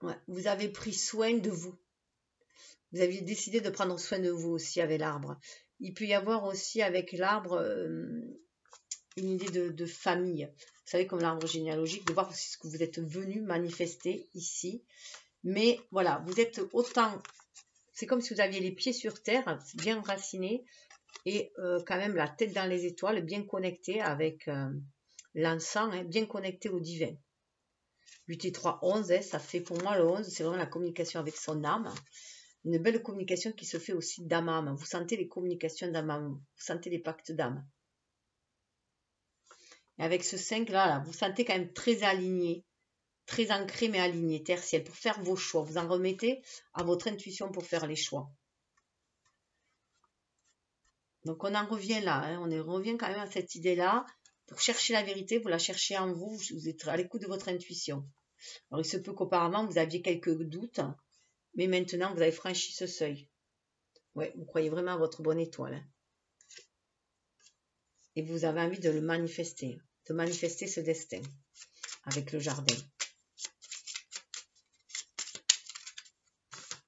Ouais, vous avez pris soin de vous. Vous aviez décidé de prendre soin de vous aussi avec l'arbre. Il peut y avoir aussi avec l'arbre une idée de famille. Vous savez, comme l'arbre généalogique, de voir aussi ce que vous êtes venu manifester ici. Mais voilà, vous êtes autant... C'est comme si vous aviez les pieds sur terre, bien enracinés, et quand même la tête dans les étoiles, bien connecté avec l'encens, hein, bien connecté au divin. 8 et 3, 11, hein, ça fait pour moi le 11, c'est vraiment la communication avec son âme. Une belle communication qui se fait aussi d'âme à âme. Vous sentez les communications d'âme à âme, vous sentez les pactes d'âme. Et avec ce 5 là, vous sentez quand même très aligné, très ancré mais aligné, terre-ciel, pour faire vos choix. Vous en remettez à votre intuition pour faire les choix. Donc on en revient là, hein, on revient quand même à cette idée-là. Pour chercher la vérité, vous la cherchez en vous, vous êtes à l'écoute de votre intuition. Alors il se peut qu'auparavant vous aviez quelques doutes, mais maintenant vous avez franchi ce seuil. Ouais, vous croyez vraiment à votre bonne étoile. Hein. Et vous avez envie de le manifester, de manifester ce destin avec le jardin.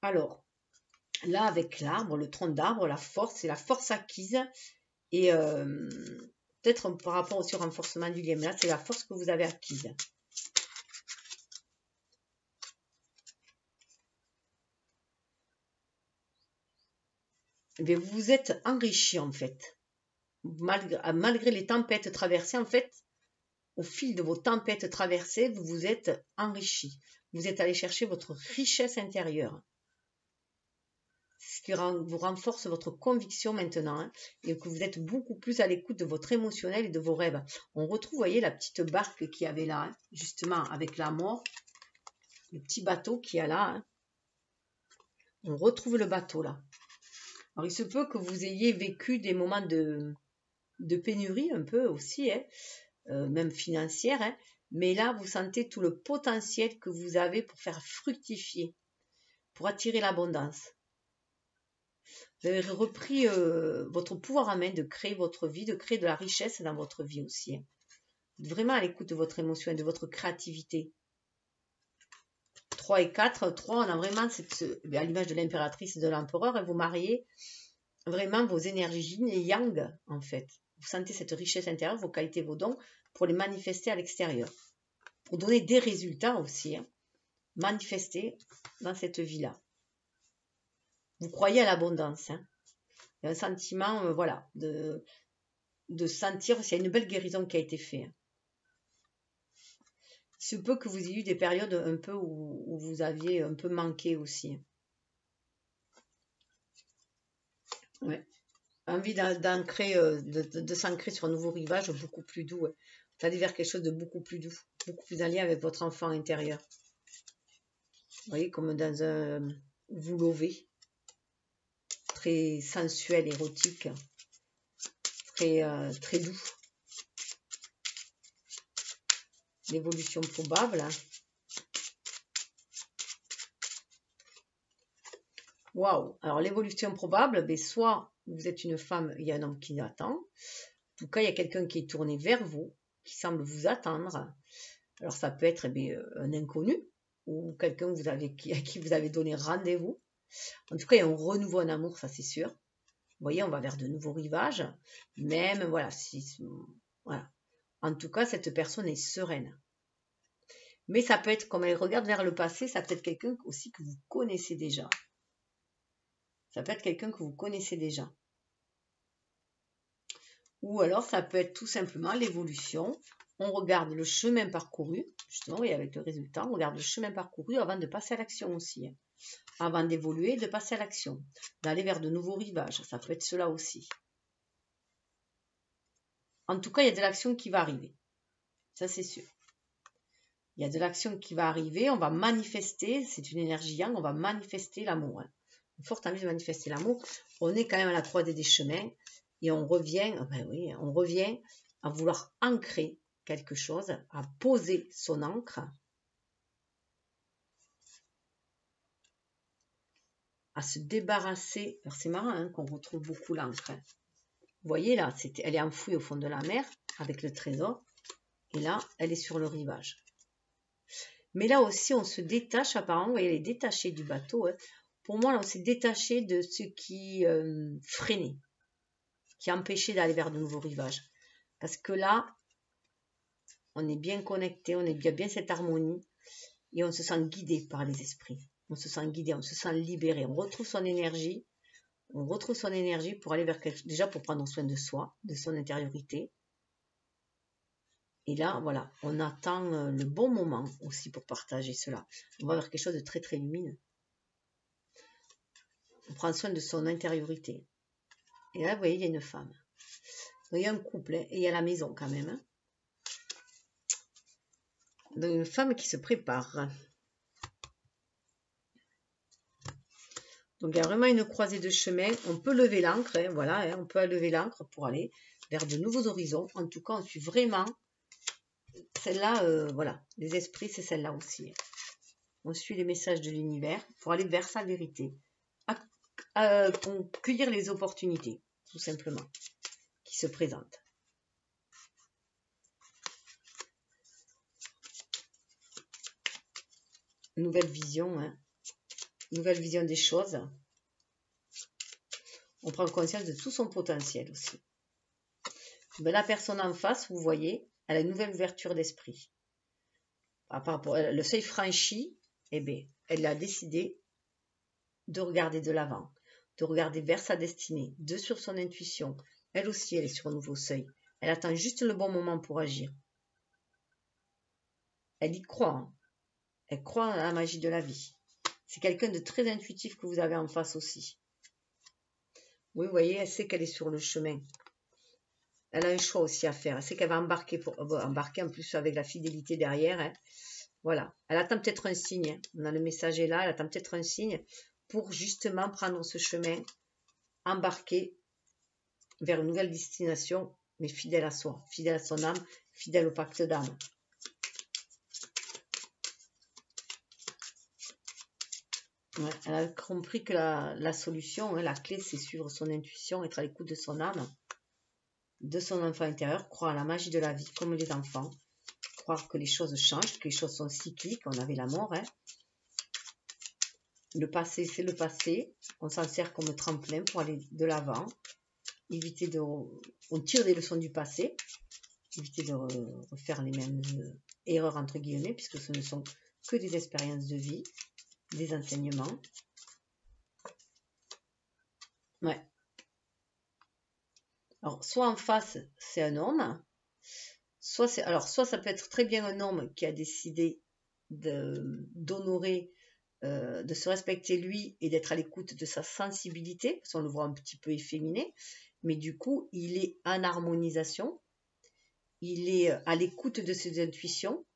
Alors, là avec l'arbre, le tronc d'arbre, la force, c'est la force acquise. Et peut-être par rapport aussi au renforcement du lien, mais là c'est la force que vous avez acquise. Mais vous vous êtes enrichi en fait. Malgré les tempêtes traversées, en fait, au fil de vos tempêtes traversées, vous vous êtes enrichi. Vous êtes allé chercher votre richesse intérieure. Ce qui vous renforce votre conviction maintenant, hein, et que vous êtes beaucoup plus à l'écoute de votre émotionnel et de vos rêves. On retrouve, vous voyez, la petite barque qu'il y avait là, hein, justement, avec la mort, le petit bateau qu'il y a là. Hein. On retrouve le bateau là. Alors, il se peut que vous ayez vécu des moments de pénurie un peu aussi, hein, même financière, hein, mais là, vous sentez tout le potentiel que vous avez pour faire fructifier, pour attirer l'abondance. Vous avez repris votre pouvoir en main de créer votre vie, de créer de la richesse dans votre vie aussi. Hein. Vous êtes vraiment à l'écoute de votre émotion et de votre créativité. 3 et 4, 3, on a vraiment, à l'image de l'impératrice et de l'empereur, et vous mariez vraiment vos énergies yin et yang, en fait. Vous sentez cette richesse intérieure, vos qualités, vos dons, pour les manifester à l'extérieur. Pour donner des résultats aussi, hein, manifester dans cette vie-là. Vous croyez à l'abondance. Hein. Il y a un sentiment, voilà, de sentir s'il y a une belle guérison qui a été faite. Hein. Il se peut que vous ayez eu des périodes un peu où vous aviez un peu manqué aussi. Ouais. Envie d'ancrer, de s'ancrer sur un nouveau rivage beaucoup plus doux. Ouais. Vous allez vers quelque chose de beaucoup plus doux, beaucoup plus en lien avec votre enfant intérieur. Vous voyez, comme dans vous lovez. Très sensuel, érotique, très doux. L'évolution probable. Waouh! Alors, l'évolution probable, ben, soit vous êtes une femme, il y a un homme qui attend. En tout cas, il y a quelqu'un qui est tourné vers vous, qui semble vous attendre. Alors, ça peut être un inconnu ou quelqu'un à qui vous avez donné rendez-vous. En tout cas, il y a un renouveau en amour, ça c'est sûr. Vous voyez, on va vers de nouveaux rivages. Même, voilà, voilà. En tout cas, cette personne est sereine. Mais ça peut être, comme elle regarde vers le passé, ça peut être quelqu'un aussi que vous connaissez déjà. Ça peut être quelqu'un que vous connaissez déjà. Ou alors, ça peut être tout simplement l'évolution. On regarde le chemin parcouru, justement, et avec le résultat, on regarde le chemin parcouru avant de passer à l'action aussi. Avant d'évoluer, de passer à l'action. D'aller vers de nouveaux rivages. Ça peut être cela aussi. En tout cas, il y a de l'action qui va arriver. Ça, c'est sûr. Il y a de l'action qui va arriver. On va manifester. C'est une énergie yang. On va manifester l'amour. Une forte envie de manifester l'amour. On est quand même à la 3D des chemins. Et on revient, on revient à vouloir ancrer quelque chose, à poser son ancre, à se débarrasser. Alors c'est marrant qu'on retrouve beaucoup l'encre. Vous voyez là, elle est enfouie au fond de la mer avec le trésor. Et là, elle est sur le rivage. Mais là aussi, on se détache apparemment. Vous voyez, elle est détachée du bateau. Pour moi, là, on s'est détaché de ce qui freinait, qui empêchait d'aller vers de nouveaux rivages. Parce que là, on est bien connecté, on est bien cette harmonie et on se sent guidé par les esprits. On se sent guidé, on se sent libéré. On retrouve son énergie. On retrouve son énergie pour aller vers quelque chose, déjà pour prendre soin de soi, de son intériorité. Et là, voilà, on attend le bon moment aussi pour partager cela. On va vers quelque chose de très, très lumineux. On prend soin de son intériorité. Et là, vous voyez, il y a une femme. Donc, il y a un couple, et il y a la maison quand même. Donc, une femme qui se prépare. Donc, il y a vraiment une croisée de chemin. On peut lever l'ancre, voilà, on peut lever l'ancre pour aller vers de nouveaux horizons. En tout cas, on suit vraiment celle-là, voilà, les esprits, c'est celle-là aussi. On suit les messages de l'univers pour aller vers sa vérité. Pour cueillir les opportunités, tout simplement, qui se présentent. Nouvelle vision, nouvelle vision des choses. On prend conscience de tout son potentiel aussi. Mais la personne en face, vous voyez, elle a une nouvelle ouverture d'esprit. Par rapport le seuil franchi, eh bien, elle a décidé de regarder de l'avant, de regarder vers sa destinée, sur son intuition. Elle aussi, elle est sur un nouveau seuil. Elle attend juste le bon moment pour agir. Elle y croit. Elle croit à la magie de la vie. C'est quelqu'un de très intuitif que vous avez en face aussi. Oui, vous voyez, elle sait qu'elle est sur le chemin. Elle a un choix aussi à faire. Elle sait qu'elle va embarquer, embarquer en plus avec la fidélité derrière. Voilà. Elle attend peut-être un signe. On a le message est là. Elle attend peut-être un signe pour justement prendre ce chemin, embarquer vers une nouvelle destination, mais fidèle à soi, fidèle à son âme, fidèle au pacte d'âme. Ouais, elle a compris que la solution, la clé, c'est suivre son intuition, être à l'écoute de son âme, de son enfant intérieur, croire à la magie de la vie comme les enfants, croire que les choses changent, que les choses sont cycliques. On avait la mort. Le passé, c'est le passé. On s'en sert comme tremplin pour aller de l'avant. Éviter de... On tire des leçons du passé. Éviter de refaire les mêmes erreurs, entre guillemets, puisque ce ne sont que des expériences de vie, des enseignements. Ouais. Alors, soit en face, c'est un homme. Soit ça peut être très bien un homme qui a décidé d'honorer, de se respecter lui et d'être à l'écoute de sa sensibilité, parce qu'on le voit un petit peu efféminé, mais du coup, il est en harmonisation, il est à l'écoute de ses intuitions,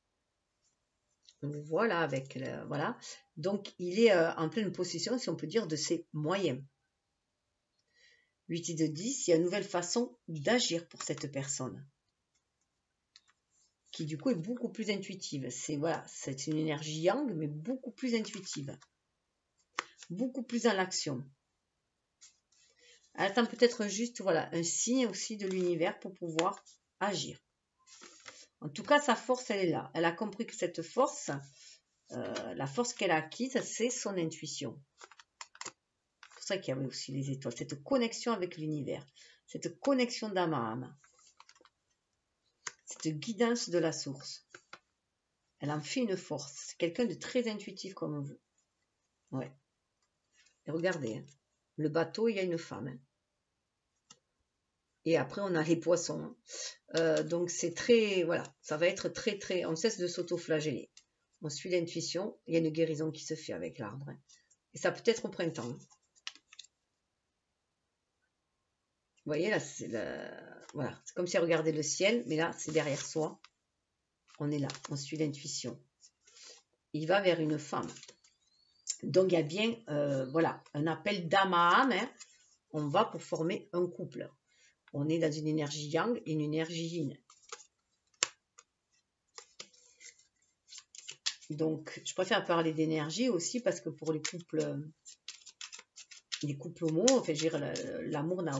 Voilà, avec voilà. Donc, il est en pleine possession, si on peut dire, de ses moyens. 8 et de 10, il y a une nouvelle façon d'agir pour cette personne, qui du coup est beaucoup plus intuitive. C'est voilà, c'est une énergie yang, mais beaucoup plus intuitive. Beaucoup plus dans l'action. Elle attend peut-être juste voilà, un signe aussi de l'univers pour pouvoir agir. En tout cas, sa force, elle est là. Elle a compris que cette force, la force qu'elle a acquise, c'est son intuition. C'est pour ça qu'il y avait aussi les étoiles. Cette connexion avec l'univers. Cette connexion d'âme à âme. Cette guidance de la source. Elle en fait une force. C'est quelqu'un de très intuitif comme vous. Ouais. Et regardez, hein, le bateau, il y a une femme. Hein. Et après, on a les poissons. Hein. Donc, c'est très... Voilà, ça va être très, très... On cesse de s'auto-flageller. On suit l'intuition. Il y a une guérison qui se fait avec l'arbre. Hein. Et ça peut être au printemps. Hein. Vous voyez, là, c'est voilà. C'est comme si elle regardait le ciel, mais là, c'est derrière soi. On est là, on suit l'intuition. Il va vers une femme. Donc, il y a bien, voilà, un appel d'âme à âme. Hein. On va pour former un couple. On est dans une énergie yang et une énergie yin. Donc, je préfère parler d'énergie aussi parce que pour les couples homo, enfin, l'amour n'a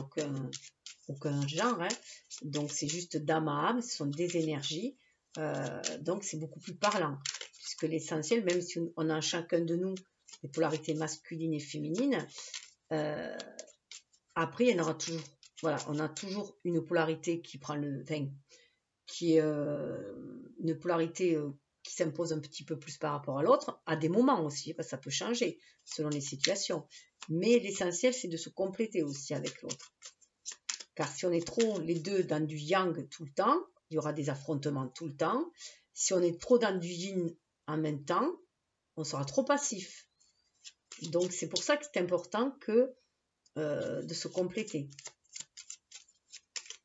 aucun genre. Hein. Donc, c'est juste d'âme à âme, ce sont des énergies. Donc, c'est beaucoup plus parlant. Puisque l'essentiel, même si on a chacun de nous des polarités masculines et féminines, après, il y en aura toujours. Voilà, on a toujours une polarité qui prend qui est une polarité qui s'impose un petit peu plus par rapport à l'autre, à des moments aussi, parce que ça peut changer selon les situations. Mais l'essentiel, c'est de se compléter aussi avec l'autre. Car si on est trop les deux dans du yang tout le temps, il y aura des affrontements tout le temps. Si on est trop dans du yin en même temps, on sera trop passif. Donc c'est pour ça que c'est important de se compléter.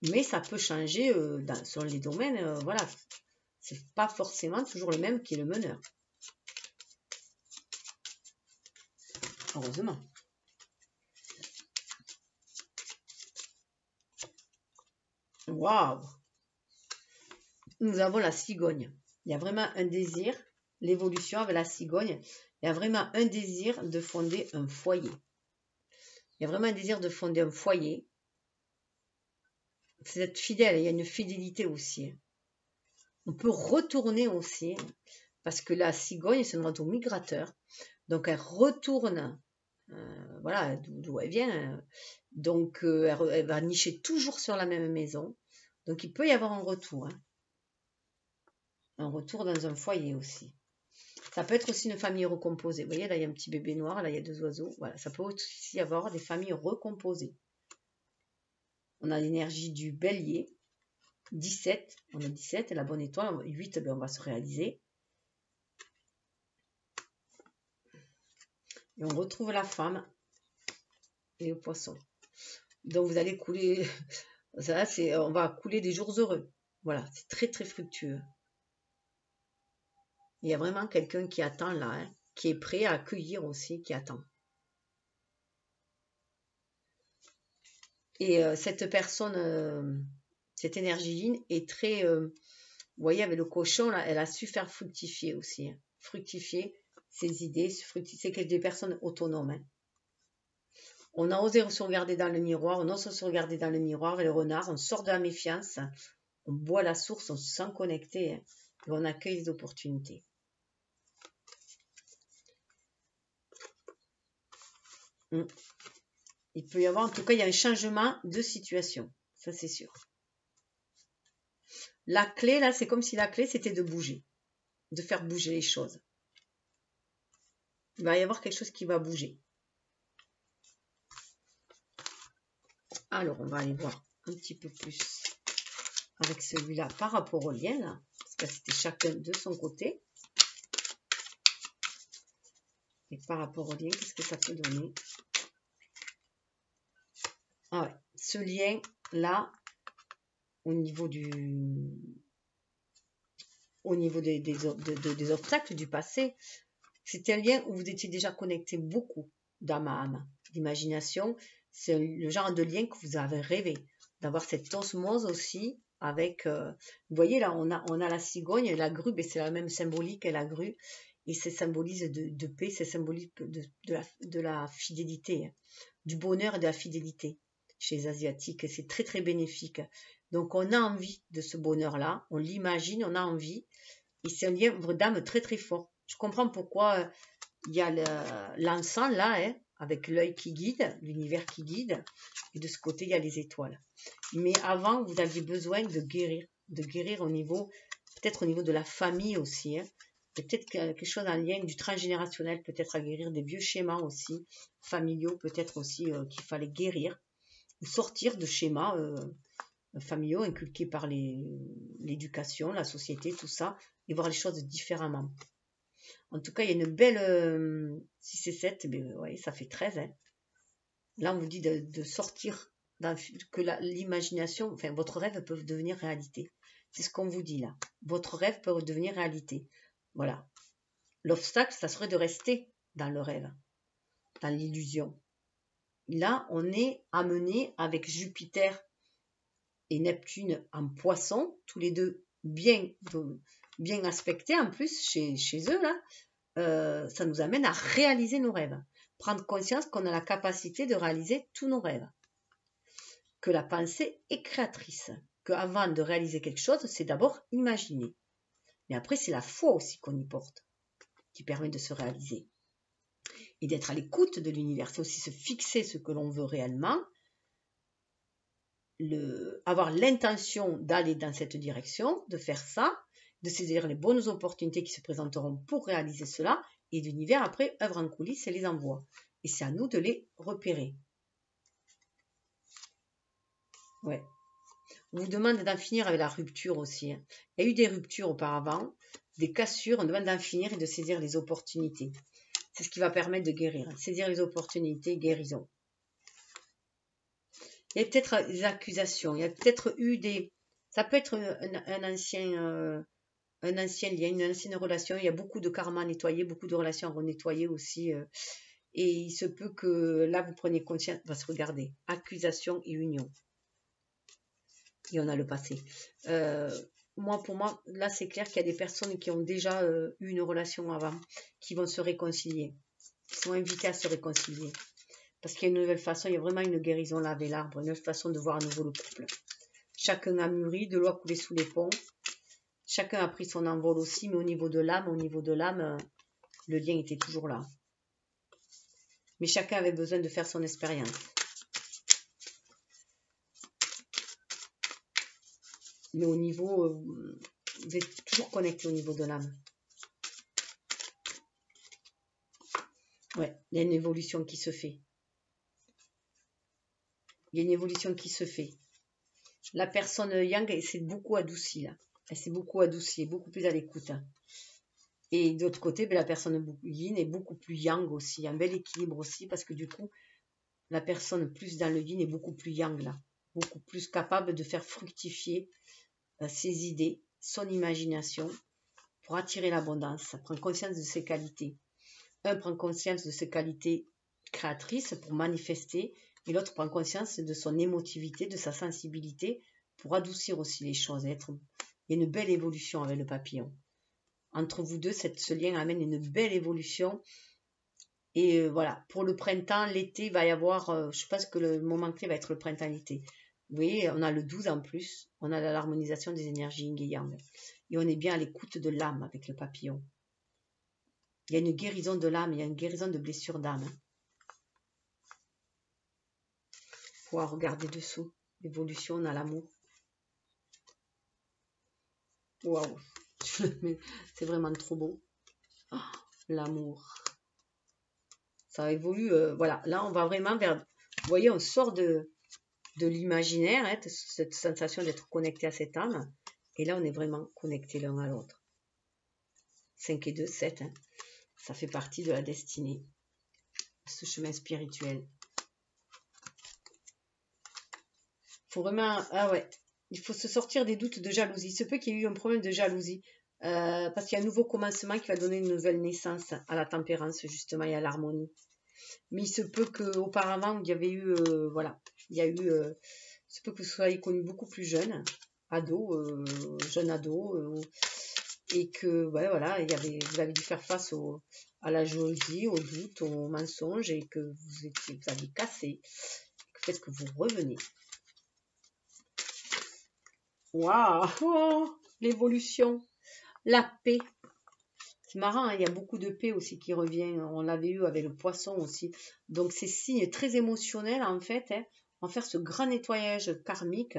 Mais ça peut changer selon les domaines, voilà. C'est pas forcément toujours le même qui est le meneur. Heureusement. Waouh! Nous avons la cigogne. Il y a vraiment un désir, l'évolution avec la cigogne, il y a vraiment un désir de fonder un foyer. Il y a vraiment un désir de fonder un foyer. C'est d'être fidèle, il y a une fidélité aussi. On peut retourner aussi, parce que la cigogne, c'est un oiseau migrateur. Donc, elle retourne, voilà, d'où elle vient. Donc, elle va nicher toujours sur la même maison. Donc, il peut y avoir un retour. Hein. Un retour dans un foyer aussi. Ça peut être aussi une famille recomposée. Vous voyez, là, il y a un petit bébé noir, là, il y a 2 oiseaux. Voilà, ça peut aussi avoir des familles recomposées. On a l'énergie du bélier. 17, on a 17, et la bonne étoile, 8, ben, on va se réaliser. Et on retrouve la femme et le poisson. Donc vous allez couler, ça c'est, on va couler des jours heureux. Voilà, c'est très très fructueux. Il y a vraiment quelqu'un qui attend là, hein, qui est prêt à accueillir aussi, qui attend. Et cette personne, cette énergie yin est très, vous voyez avec le cochon là, elle a su faire fructifier aussi, hein. Fructifier ses idées, c'est des personnes autonomes. Hein. On a osé se regarder dans le miroir, on ose se regarder dans le miroir avec le renard, on sort de la méfiance, on boit la source, on se sent connecté, hein, et on accueille les opportunités. Il peut y avoir, en tout cas, il y a un changement de situation, ça c'est sûr. La clé, là, c'est comme si la clé, c'était de bouger, de faire bouger les choses. Il va y avoir quelque chose qui va bouger. Alors, on va aller voir un petit peu plus avec celui-là par rapport au lien, là, parce que c'était chacun de son côté. Et par rapport au lien, qu'est-ce que ça peut donner? Ah ouais, ce lien-là, au niveau du... au niveau des obstacles du passé. C'était un lien où vous étiez déjà connecté beaucoup d'âme à âme, d'imagination. C'est le genre de lien que vous avez rêvé, d'avoir cette osmose aussi avec... vous voyez là, on a la cigogne et la grue, c'est la même symbolique que la grue. Et c'est symbolise de paix, c'est symbolique de la fidélité, hein, du bonheur et de la fidélité chez les Asiatiques. C'est très très bénéfique. Donc on a envie de ce bonheur-là, on l'imagine, on a envie. Et c'est un lien d'âme très très fort. Je comprends pourquoi il y a l'encens là, hein, avec l'œil qui guide, l'univers qui guide. Et de ce côté, il y a les étoiles. Mais avant, vous aviez besoin de guérir au niveau, peut-être au niveau de la famille aussi, hein. Peut-être quelque chose en lien du transgénérationnel, peut-être à guérir des vieux schémas aussi, familiaux, peut-être aussi qu'il fallait guérir, ou sortir de schémas familiaux inculqués par l'éducation, la société, tout ça, et voir les choses différemment. En tout cas, il y a une belle... si c'est 7, ben, ouais, ça fait 13. Hein. Là, on vous dit de sortir, que l'imagination, enfin, votre rêve peut devenir réalité. C'est ce qu'on vous dit là. Votre rêve peut devenir réalité. Voilà. L'obstacle, ça serait de rester dans le rêve, dans l'illusion. Là, on est amené avec Jupiter et Neptune en poisson, tous les deux bien aspectés en plus chez eux, là. Ça nous amène à réaliser nos rêves. Prendre conscience qu'on a la capacité de réaliser tous nos rêves. Que la pensée est créatrice. Qu'avant de réaliser quelque chose, c'est d'abord imaginer. Mais après, c'est la foi aussi qu'on y porte, qui permet de se réaliser. Et d'être à l'écoute de l'univers. C'est aussi se fixer ce que l'on veut réellement. Avoir l'intention d'aller dans cette direction, de faire ça, de saisir les bonnes opportunités qui se présenteront pour réaliser cela, et l'univers après œuvre en coulisses et les envoie. Et c'est à nous de les repérer. Ouais. On vous demande d'en finir avec la rupture aussi. Hein. Il y a eu des ruptures auparavant, des cassures, on demande d'en finir et de saisir les opportunités. C'est ce qui va permettre de guérir. Saisir les opportunités, guérison. Il y a peut-être des accusations, il y a peut-être eu des... Ça peut être un ancien lien, une ancienne relation, il y a beaucoup de karma à nettoyer, beaucoup de relations à renettoyer aussi. Et il se peut que là, vous preniez conscience, on va se regarder, accusation et union. Et on a le passé. Pour moi, là, c'est clair qu'il y a des personnes qui ont déjà eu une relation avant, qui vont se réconcilier, qui sont invitées à se réconcilier. Parce qu'il y a une nouvelle façon, il y a vraiment une guérison là avec l'arbre, une nouvelle façon de voir à nouveau le couple. Chacun a mûri, de l'eau a coulé sous les ponts. Chacun a pris son envol aussi, mais au niveau de l'âme, le lien était toujours là. Mais chacun avait besoin de faire son expérience. Mais au niveau, vous êtes toujours connecté au niveau de l'âme. Ouais, il y a une évolution qui se fait. Il y a une évolution qui se fait. La personne yang, elle s'est beaucoup adoucie là. Elle s'est beaucoup adoucie, beaucoup plus à l'écoute. Et d'autre côté, la personne yin est beaucoup plus yang aussi. Un bel équilibre aussi parce que du coup, la personne plus dans le yin est beaucoup plus yang là. Beaucoup plus capable de faire fructifier ses idées, son imagination pour attirer l'abondance. Ça prend conscience de ses qualités. Un prend conscience de ses qualités créatrices pour manifester et l'autre prend conscience de son émotivité, de sa sensibilité pour adoucir aussi les choses. Il y a une belle évolution avec le papillon. Entre vous deux, ce lien amène une belle évolution. Et voilà, pour le printemps, l'été, il va y avoir, je pense que le moment clé va être le printemps-l'été. Vous voyez, on a le 12 en plus, on a l'harmonisation des énergies yin et yang. Et on est bien à l'écoute de l'âme avec le papillon. Il y a une guérison de l'âme, il y a une guérison de blessures d'âme. Il faut regarder dessous. L'évolution dans l'amour. Waouh, c'est vraiment trop beau. Oh, l'amour. Ça évolue, voilà. Là, on va vraiment vers... Vous voyez, on sort de l'imaginaire, hein, de cette sensation d'être connecté à cette âme. Et là, on est vraiment connecté l'un à l'autre. 5 et 2, 7. Hein. Ça fait partie de la destinée. Ce chemin spirituel. Faut vraiment... Ah ouais. Il faut se sortir des doutes de jalousie. Il se peut qu'il y ait eu un problème de jalousie. Parce qu'il y a un nouveau commencement qui va donner une nouvelle naissance à la tempérance, justement, et à l'harmonie. Mais il se peut qu'auparavant, il y avait eu, voilà, il y a eu, il se peut que vous soyez connu beaucoup plus jeune, ado, jeune ado, et que, ouais, voilà, vous avez dû faire face à la jalousie, au doute, au mensonge, et que vous aviez cassé, peut-être que vous revenez. Waouh, oh, l'évolution, la paix. C'est marrant, hein, il y a beaucoup de paix aussi qui revient. On l'avait eu avec le poisson aussi. Donc, c'est signe très émotionnel, en fait. Hein. On va faire ce grand nettoyage karmique.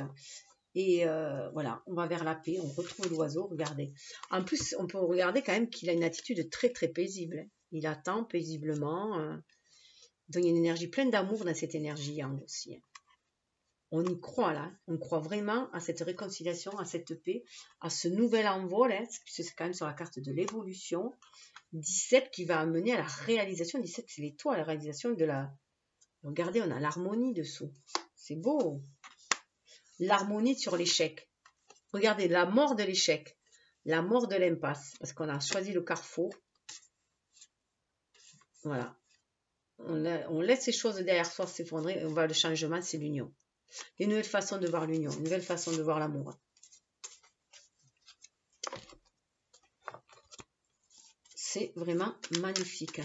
Et voilà, on va vers la paix. On retrouve l'oiseau, regardez. En plus, on peut regarder quand même qu'il a une attitude très, très paisible. Hein. Il attend paisiblement. Donc, il y a une énergie pleine d'amour dans cette énergie yang aussi. Hein. On y croit là, on croit vraiment à cette réconciliation, à cette paix, à ce nouvel envol, hein, puisque c'est quand même sur la carte de l'évolution. 17 qui va amener à la réalisation. 17, c'est l'étoile, la réalisation de la... Regardez, on a l'harmonie dessous. C'est beau. L'harmonie sur l'échec. Regardez, la mort de l'échec. La mort de l'impasse. Parce qu'on a choisi le carrefour. Voilà. On laisse ces choses derrière soi s'effondrer. On va le changement, c'est l'union. Une nouvelle façon de voir l'union. Une nouvelle façon de voir l'amour. C'est vraiment magnifique.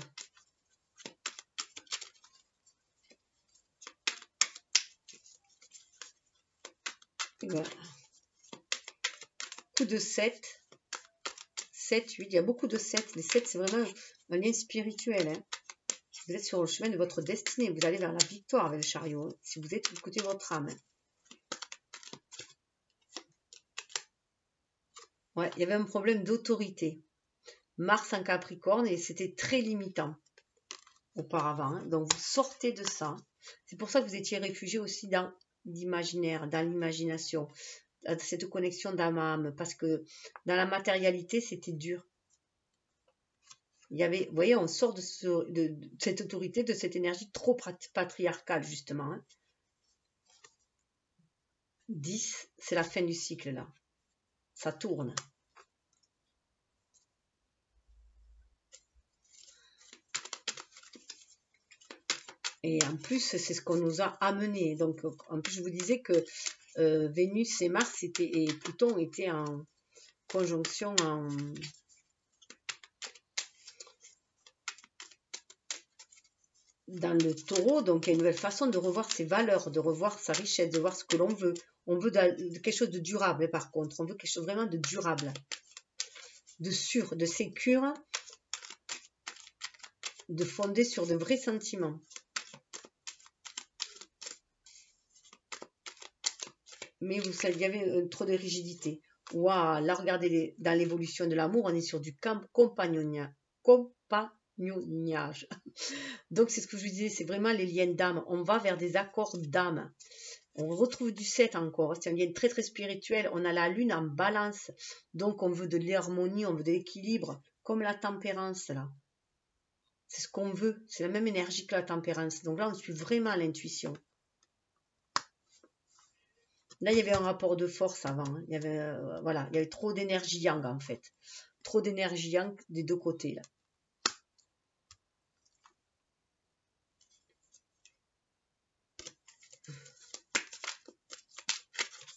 Voilà. Coup de 7. 7, 8. Il y a beaucoup de 7. Les 7, c'est vraiment un lien spirituel. Hein. Vous êtes sur le chemin de votre destinée. Vous allez vers la victoire avec le chariot. Hein, si vous êtes du côté de votre âme. Hein. Ouais, il y avait un problème d'autorité. Mars en Capricorne et c'était très limitant auparavant. Hein. Donc vous sortez de ça. C'est pour ça que vous étiez réfugié aussi dans l'imaginaire, dans l'imagination, cette connexion d'âme à âme. Parce que dans la matérialité, c'était dur. Il y avait, vous voyez, on sort de cette autorité, de cette énergie trop patriarcale, justement. Hein. 10, c'est la fin du cycle, là. Ça tourne. Et en plus, c'est ce qu'on nous a amené. Donc, en plus, je vous disais que Vénus et Mars et Pluton étaient en conjonction dans le taureau. Donc, il y a une nouvelle façon de revoir ses valeurs, de revoir sa richesse, de voir ce que l'on veut. On veut quelque chose de durable, par contre. On veut quelque chose vraiment de durable, de sûr, de sécure, de fondé sur de vrais sentiments. Mais vous savez, il y avait trop de rigidité. Waouh, là, regardez, dans l'évolution de l'amour, on est sur du compagnonnage. Donc, c'est ce que je vous disais, c'est vraiment les liens d'âme. On va vers des accords d'âme. On retrouve du 7 encore. C'est un lien très, très spirituel. On a la lune en balance. Donc, on veut de l'harmonie, on veut de l'équilibre, comme la tempérance, là. C'est ce qu'on veut. C'est la même énergie que la tempérance. Donc là, on suit vraiment l'intuition. Là, il y avait un rapport de force avant. Hein. Il y avait, voilà, il y avait trop d'énergie yang, en fait. Trop d'énergie yang des deux côtés, là.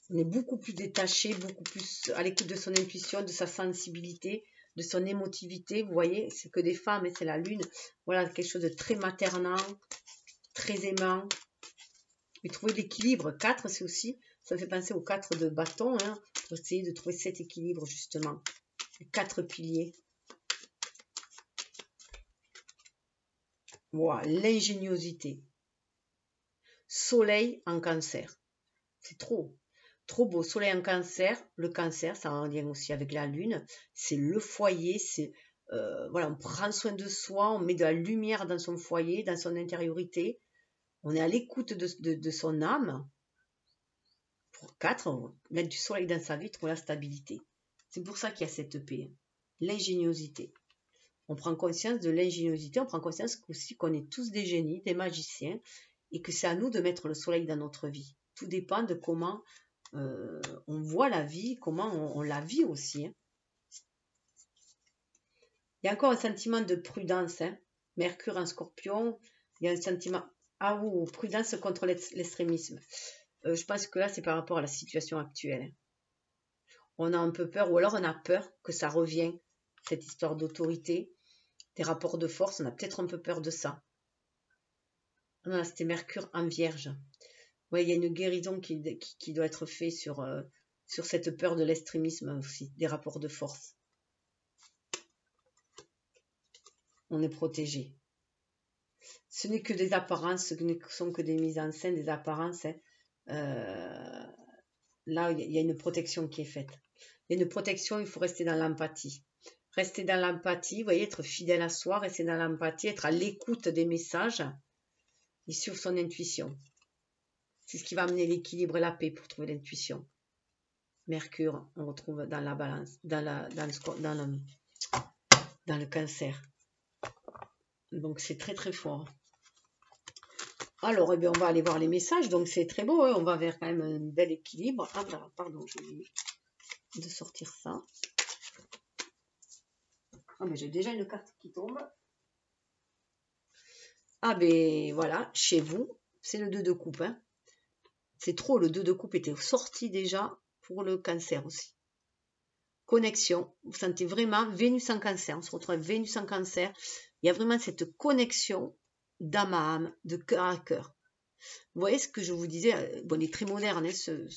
On est beaucoup plus détaché, beaucoup plus à l'écoute de son intuition, de sa sensibilité, de son émotivité. Vous voyez, c'est que des femmes et c'est la lune. Voilà, quelque chose de très maternant, très aimant. Et trouver l'équilibre. 4, c'est aussi, ça me fait penser aux 4 de bâton, hein, pour essayer de trouver cet équilibre, justement. Les 4 piliers. Voilà, l'ingéniosité. Soleil en cancer. C'est trop. Trop beau. Soleil en cancer. Le cancer, ça a un lien aussi avec la lune. C'est le foyer. C'est voilà, on prend soin de soi. On met de la lumière dans son foyer, dans son intériorité. On est à l'écoute de son âme. Pour 4, mettre du soleil dans sa vie, trouver la stabilité. C'est pour ça qu'il y a cette paix. L'ingéniosité. On prend conscience de l'ingéniosité. On prend conscience aussi qu'on est tous des génies, des magiciens. Et que c'est à nous de mettre le soleil dans notre vie. Tout dépend de comment on voit la vie, comment on la vit aussi. Hein. Il y a encore un sentiment de prudence. Hein. Mercure en Scorpion, il y a un sentiment... Ah oui, prudence contre l'extrémisme. Je pense que là, c'est par rapport à la situation actuelle. Hein. On a un peu peur, ou alors on a peur que ça revienne, cette histoire d'autorité, des rapports de force, on a peut-être un peu peur de ça. Non, c'était Mercure en Vierge. Ouais, il y a une guérison qui doit être faite sur cette peur de l'extrémisme aussi, des rapports de force. On est protégé. Ce n'est que des apparences, ce ne sont que des mises en scène, des apparences. Hein. Là, il y a une protection qui est faite. Il y a une protection, il faut rester dans l'empathie. Rester dans l'empathie, vous voyez, être fidèle à soi, rester dans l'empathie, être à l'écoute des messages et suivre son intuition. C'est ce qui va amener l'équilibre et la paix pour trouver l'intuition. Mercure, on retrouve dans la balance, dans le cancer. Donc c'est très très fort. Alors, eh bien, on va aller voir les messages. Donc c'est très beau, hein. On va vers quand même un bel équilibre. Ah, pardon, j'ai oublié de sortir ça. Ah, mais j'ai déjà une carte qui tombe. Ah, ben voilà, chez vous, c'est le 2 de coupe. Hein. C'est trop, le 2 de coupe était sorti déjà pour le cancer aussi. Connexion, vous sentez vraiment Vénus en cancer, on se retrouve avec Vénus en cancer, il y a vraiment cette connexion d'âme à âme, de cœur à cœur. Vous voyez ce que je vous disais, bon, il est très moderne hein,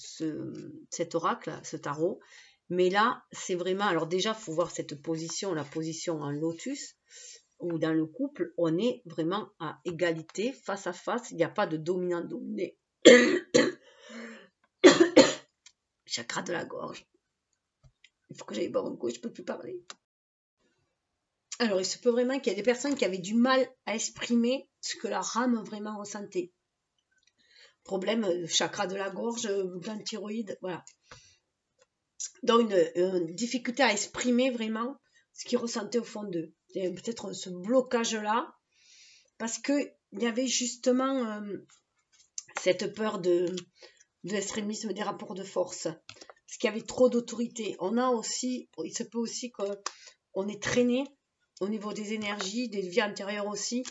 cet oracle, ce tarot, mais là c'est vraiment, alors déjà il faut voir cette position, la position en lotus, où dans le couple on est vraiment à égalité, face à face, il n'y a pas de dominant-dominé. Chakra de la gorge. Il faut que j'aille boire un coup, je ne peux plus parler. Alors, il se peut vraiment qu'il y ait des personnes qui avaient du mal à exprimer ce que leur âme vraiment ressentait. Problème, chakra de la gorge, glande thyroïde, voilà. Donc, une difficulté à exprimer vraiment ce qu'ils ressentaient au fond d'eux. Peut-être ce blocage-là, parce qu'il y avait justement cette peur de l'extrémisme des rapports de force. Parce qu'il y avait trop d'autorité. On a aussi, il se peut aussi qu'on est traîné au niveau des énergies, des vies antérieures aussi,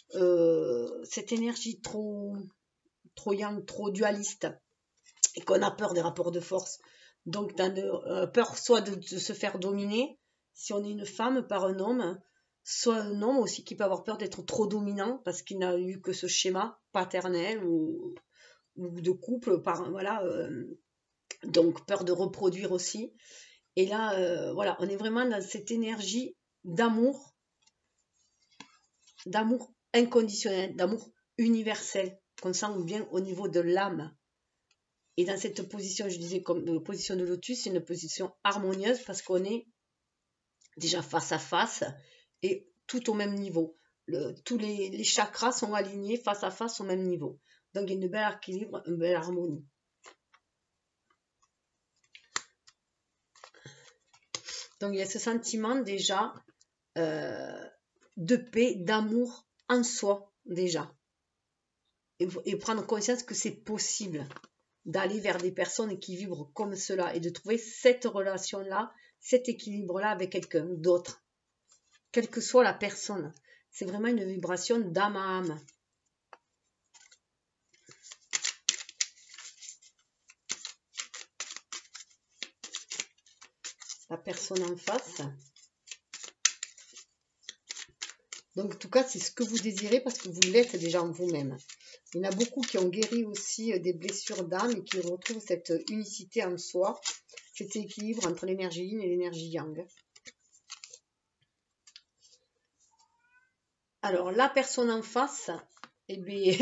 cette énergie trop yang, trop dualiste, et qu'on a peur des rapports de force. Donc, peur soit de se faire dominer, si on est une femme, par un homme, soit un homme aussi qui peut avoir peur d'être trop dominant, parce qu'il n'a eu que ce schéma paternel ou de couple, voilà, donc peur de reproduire aussi. Et là, voilà, on est vraiment dans cette énergie d'amour inconditionnel, d'amour universel, qu'on sent bien au niveau de l'âme. Et dans cette position, je disais, comme la position de lotus, c'est une position harmonieuse parce qu'on est déjà face à face et tout au même niveau. Tous les chakras sont alignés face à face au même niveau. Donc il y a une belle équilibre, une belle harmonie. Donc il y a ce sentiment déjà de paix, d'amour en soi déjà. Et prendre conscience que c'est possible d'aller vers des personnes qui vibrent comme cela et de trouver cette relation-là, cet équilibre-là avec quelqu'un d'autre, quelle que soit la personne. C'est vraiment une vibration d'âme à âme. La personne en face. Donc, en tout cas, c'est ce que vous désirez parce que vous l'êtes déjà en vous-même. Il y en a beaucoup qui ont guéri aussi des blessures d'âme et qui retrouvent cette unicité en soi, cet équilibre entre l'énergie yin et l'énergie yang. Alors, la personne en face, eh bien,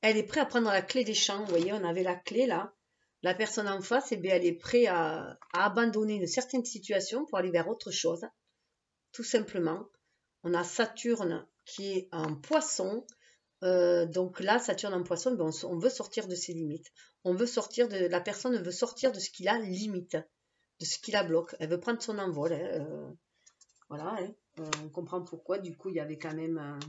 elle est prête à prendre la clé des champs. Vous voyez, on avait la clé là. La personne en face, eh bien, elle est prête à abandonner une certaine situation pour aller vers autre chose. Tout simplement. On a Saturne qui est en poisson. Donc là, Saturne en poisson, ben on veut sortir de ses limites. La personne veut sortir de ce qui la limite, de ce qui la bloque. Elle veut prendre son envol. Hein, voilà, hein, on comprend pourquoi. Du coup, il y avait quand même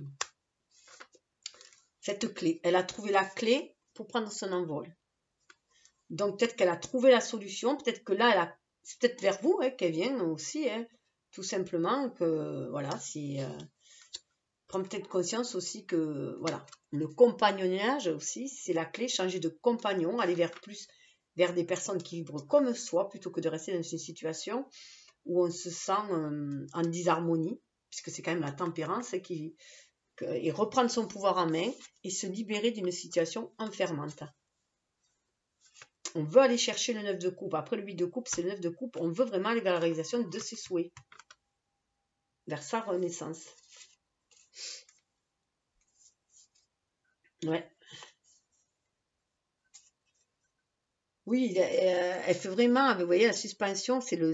cette clé. Elle a trouvé la clé pour prendre son envol. Donc peut-être qu'elle a trouvé la solution. Peut-être que là, c'est peut-être vers vous hein, qu'elle vient aussi. Hein. tout simplement que, voilà, si... prends peut-être conscience aussi que, voilà, le compagnonnage aussi, c'est la clé, changer de compagnon, aller vers des personnes qui vibrent comme soi, plutôt que de rester dans une situation où on se sent en disharmonie, puisque c'est quand même la tempérance et reprendre son pouvoir en main et se libérer d'une situation enfermante. On veut aller chercher le 9 de coupe. Après le 8 de coupe, c'est le 9 de coupe. On veut vraiment aller vers la réalisation de ses souhaits, vers sa renaissance. Ouais. Oui, elle fait vraiment, vous voyez, la suspension, c'est le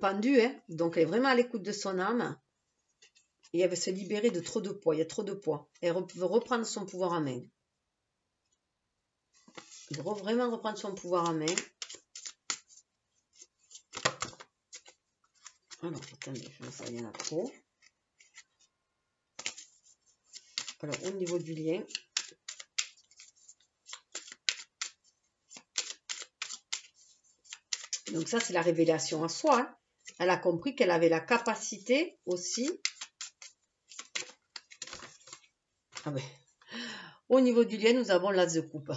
pendu, hein. Donc elle est vraiment à l'écoute de son âme et elle veut se libérer de trop de poids. Il y a trop de poids. Elle veut reprendre son pouvoir en main. Elle veut vraiment reprendre son pouvoir en main. Alors, attendez, je vois ça, il y en a trop. Alors, au niveau du lien, donc ça, c'est la révélation à soi. Hein. Elle a compris qu'elle avait la capacité aussi. Ah ben. Au niveau du lien, nous avons l'as de coupe.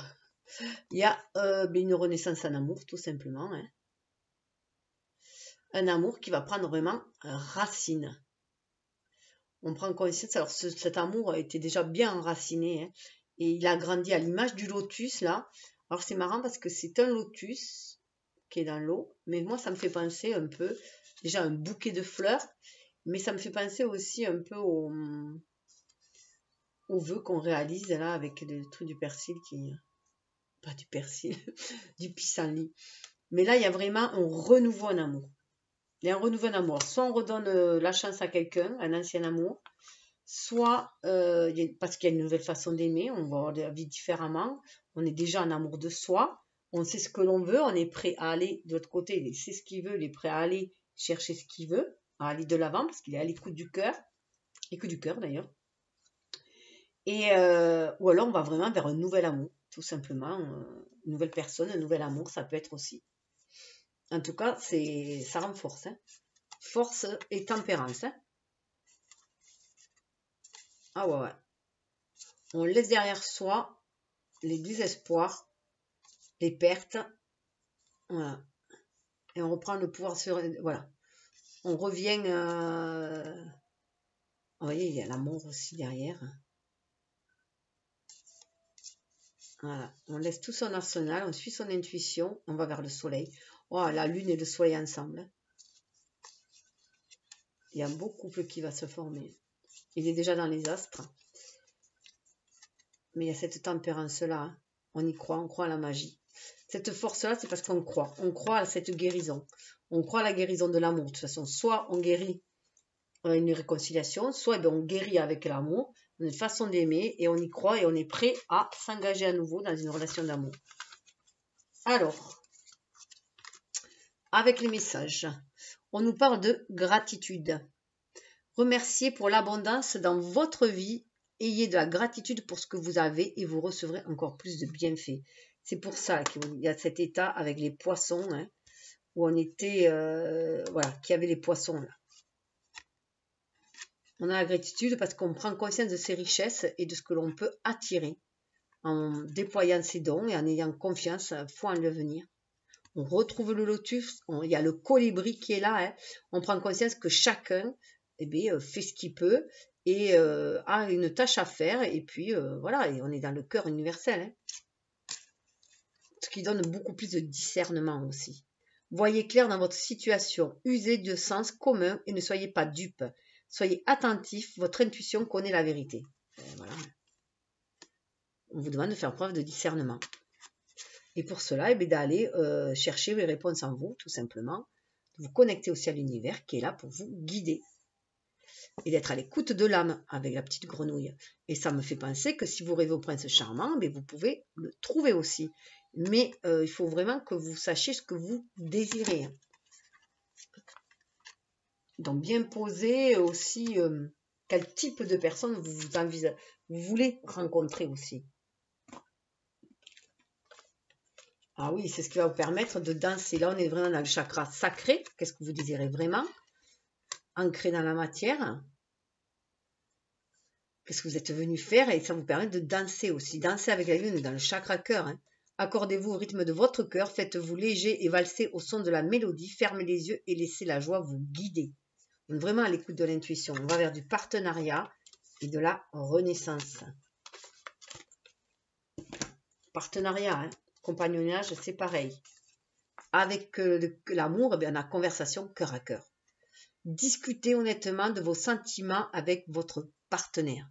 Il y a une renaissance en amour, tout simplement. Hein. Un amour qui va prendre vraiment racine. On prend conscience, alors cet amour était déjà bien enraciné. Hein, et il a grandi à l'image du lotus, là. Alors c'est marrant parce que c'est un lotus qui est dans l'eau. Mais moi, ça me fait penser un peu, déjà un bouquet de fleurs. Mais ça me fait penser aussi un peu au vœu qu'on réalise là avec le truc du persil qui... Pas du persil, du pissenlit. Mais là, il y a vraiment un renouveau en amour. Il y a un renouveau en amour. Soit on redonne la chance à quelqu'un, un ancien amour, soit parce qu'il y a une nouvelle façon d'aimer, on va voir la vie différemment, on est déjà en amour de soi, on sait ce que l'on veut, on est prêt à aller de l'autre côté, il sait ce qu'il veut, il est prêt à aller chercher ce qu'il veut, à aller de l'avant, parce qu'il est à l'écoute du cœur d'ailleurs. Et, ou alors on va vraiment vers un nouvel amour, tout simplement, une nouvelle personne, un nouvel amour, ça peut être aussi. En tout cas, ça renforce, hein. Force et tempérance. Hein. Ah ouais. On laisse derrière soi les désespoirs, les pertes, voilà. Et on reprend le pouvoir sur... Voilà. On revient... Vous voyez, il y a l'amour aussi derrière. Voilà. On laisse tout son arsenal, on suit son intuition, on va vers le soleil. Oh, la lune et le soleil ensemble. Il y a un beau couple qui va se former. Il est déjà dans les astres. Mais il y a cette tempérance-là. Hein. On y croit, on croit à la magie. Cette force-là, c'est parce qu'on croit. On croit à cette guérison. On croit à la guérison de l'amour. De toute façon, soit on guérit une réconciliation, soit on guérit avec l'amour, une façon d'aimer, et on y croit et on est prêt à s'engager à nouveau dans une relation d'amour. Alors, avec les messages, on nous parle de gratitude. Remerciez pour l'abondance dans votre vie. Ayez de la gratitude pour ce que vous avez et vous recevrez encore plus de bienfaits. C'est pour ça qu'il y a cet état avec les poissons, hein, où on était, voilà, qu'il y avait les poissons là. On a la gratitude parce qu'on prend conscience de ses richesses et de ce que l'on peut attirer en déployant ses dons et en ayant confiance, foi en l'avenir. On retrouve le lotus, il y a le colibri qui est là. Hein. On prend conscience que chacun fait ce qu'il peut et a une tâche à faire. Et puis voilà, et on est dans le cœur universel. Hein. Ce qui donne beaucoup plus de discernement aussi. Voyez clair dans votre situation, usez de sens commun et ne soyez pas dupe. Soyez attentif, votre intuition connaît la vérité. Voilà. On vous demande de faire preuve de discernement. Et pour cela, d'aller chercher les réponses en vous, tout simplement. De vous connecter aussi à l'univers qui est là pour vous guider. Et d'être à l'écoute de l'âme avec la petite grenouille. Et ça me fait penser que si vous rêvez au prince charmant, vous pouvez le trouver aussi. Mais il faut vraiment que vous sachiez ce que vous désirez. Donc bien poser aussi quel type de personne vous voulez rencontrer aussi. Ah oui, c'est ce qui va vous permettre de danser. Là, on est vraiment dans le chakra sacré. Qu'est-ce que vous désirez vraiment? Ancré dans la matière. Qu'est-ce que vous êtes venu faire? Et ça vous permet de danser aussi. Danser avec la lune dans le chakra cœur. Hein. Accordez-vous au rythme de votre cœur. Faites-vous léger et valsez au son de la mélodie. Fermez les yeux et laissez la joie vous guider. On est vraiment à l'écoute de l'intuition. On va vers du partenariat et de la renaissance. Partenariat, hein. Compagnonnage, c'est pareil. Avec l'amour, eh bien, la conversation cœur à cœur. Discutez honnêtement de vos sentiments avec votre partenaire.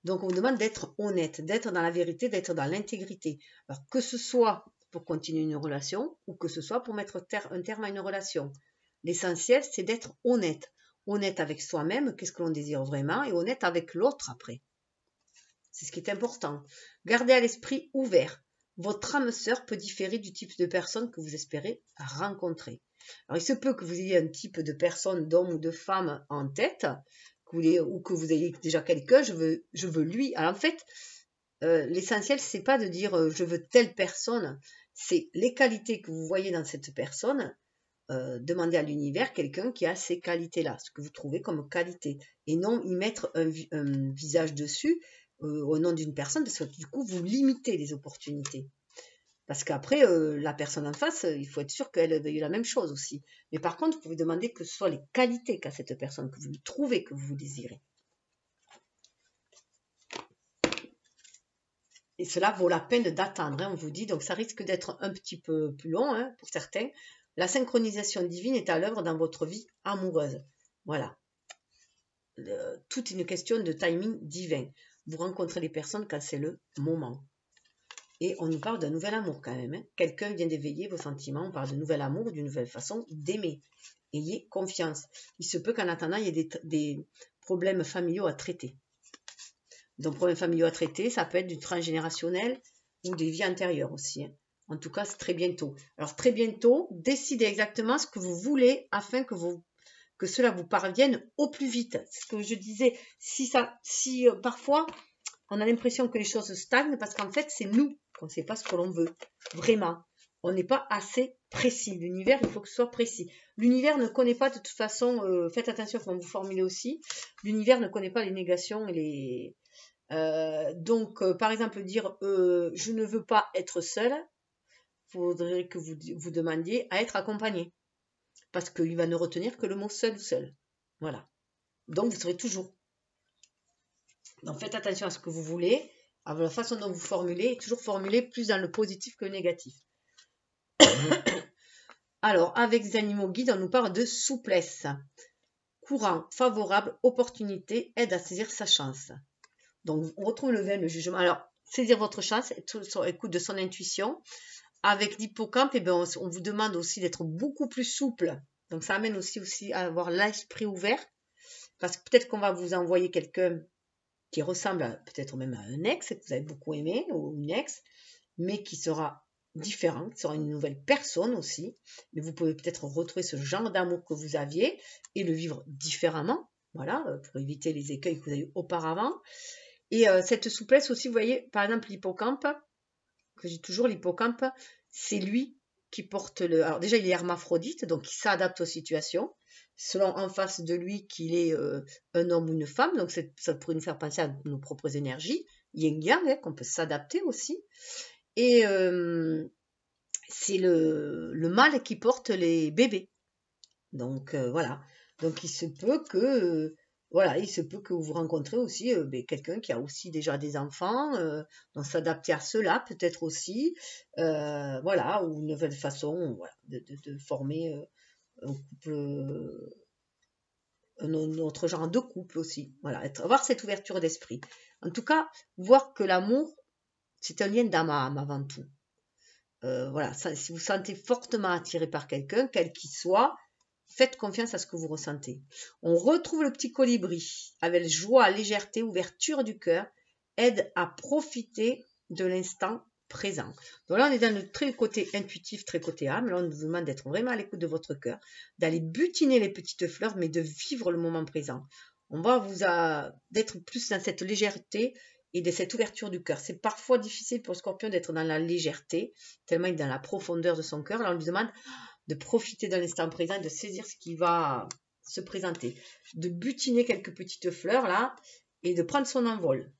Donc, on vous demande d'être honnête, d'être dans la vérité, d'être dans l'intégrité. Alors, que ce soit pour continuer une relation ou que ce soit pour mettre un terme à une relation. L'essentiel, c'est d'être honnête. Honnête avec soi-même, qu'est-ce que l'on désire vraiment, et honnête avec l'autre après. C'est ce qui est important. Gardez à l'esprit ouvert. Votre âme sœur peut différer du type de personne que vous espérez rencontrer. Alors, il se peut que vous ayez un type de personne, d'homme ou de femme en tête, ou que vous ayez déjà quelqu'un, je veux lui. Alors, en fait, l'essentiel, c'est pas de dire je veux telle personne, c'est les qualités que vous voyez dans cette personne. Demandez à l'univers quelqu'un qui a ces qualités-là, ce que vous trouvez comme qualité, et non y mettre un visage dessus au nom d'une personne, parce que du coup, vous limitez les opportunités. Parce qu'après, la personne en face, il faut être sûr qu'elle veuille la même chose aussi. Mais par contre, vous pouvez demander que ce soit les qualités qu'a cette personne, que vous trouvez, que vous désirez. Et cela vaut la peine d'attendre, hein, on vous dit. Donc, ça risque d'être un petit peu plus long hein, pour certains. La synchronisation divine est à l'œuvre dans votre vie amoureuse. Voilà. Tout est une question de timing divin. Vous rencontrez les personnes quand c'est le moment. Et on nous parle d'un nouvel amour quand même. Hein. Quelqu'un vient d'éveiller vos sentiments. On parle de nouvel amour, d'une nouvelle façon d'aimer. Ayez confiance. Il se peut qu'en attendant, il y ait des problèmes familiaux à traiter. Donc, problèmes familiaux à traiter, ça peut être du transgénérationnel ou des vies antérieures aussi. Hein. En tout cas, c'est très bientôt. Alors, très bientôt, décidez exactement ce que vous voulez afin que cela vous parvienne au plus vite. C'est ce que je disais. Si parfois, on a l'impression que les choses stagnent parce qu'en fait, c'est nous qu'on ne sait pas ce que l'on veut. Vraiment. On n'est pas assez précis. L'univers, il faut que ce soit précis. L'univers ne connaît pas de toute façon, faites attention comment vous formulez aussi, l'univers ne connaît pas les négations et les... donc, par exemple, dire je ne veux pas être seul, il faudrait que vous demandiez à être accompagné. Parce qu'il va ne retenir que le mot seul ou seul. Voilà. Donc, vous serez toujours. Donc, faites attention à ce que vous voulez, à la façon dont vous formulez, et toujours formuler plus dans le positif que le négatif. Alors, avec les animaux guides, on nous parle de souplesse. Courant, favorable, opportunité, aide à saisir sa chance. Donc, on retrouve le le jugement. Alors, saisir votre chance, écoute de son intuition. Avec l'hippocampe, eh bien, on vous demande aussi d'être beaucoup plus souple. Donc, ça amène aussi à avoir l'esprit ouvert. Parce que peut-être qu'on va vous envoyer quelqu'un qui ressemble peut-être même à un ex, que vous avez beaucoup aimé, ou une ex, mais qui sera différent, qui sera une nouvelle personne aussi. Mais vous pouvez peut-être retrouver ce genre d'amour que vous aviez et le vivre différemment. Voilà, pour éviter les écueils que vous avez eu auparavant. Et cette souplesse aussi, vous voyez, par exemple, l'hippocampe, que j'ai toujours, l'hippocampe, c'est lui qui porte le... Alors déjà, il est hermaphrodite, donc il s'adapte aux situations, selon en face de lui qu'il est un homme ou une femme, donc ça pourrait nous faire penser à nos propres énergies, yin-yang, hein, qu'on peut s'adapter aussi. Et c'est le mâle qui porte les bébés. Donc voilà, donc il se peut que... Voilà, il se peut que vous rencontrez aussi quelqu'un qui a aussi déjà des enfants, donc s'adapter à cela peut-être aussi, voilà, ou une nouvelle façon voilà, de former un couple, un autre genre de couple aussi, voilà, avoir cette ouverture d'esprit. En tout cas, voir que l'amour, c'est un lien d'âme à âme avant tout. Voilà, si vous sentez fortement attiré par quelqu'un, quel qu'il soit, faites confiance à ce que vous ressentez. On retrouve le petit colibri avec joie, légèreté, ouverture du cœur, aide à profiter de l'instant présent. Donc là, on est dans le très côté intuitif, très côté âme. Là, on vous demande d'être vraiment à l'écoute de votre cœur, d'aller butiner les petites fleurs, mais de vivre le moment présent. On va d'être plus dans cette légèreté et de cette ouverture du cœur. C'est parfois difficile pour le Scorpion d'être dans la légèreté, tellement il est dans la profondeur de son cœur. Là, on lui demande de profiter de l'instant présent et de saisir ce qui va se présenter, de butiner quelques petites fleurs là et de prendre son envol.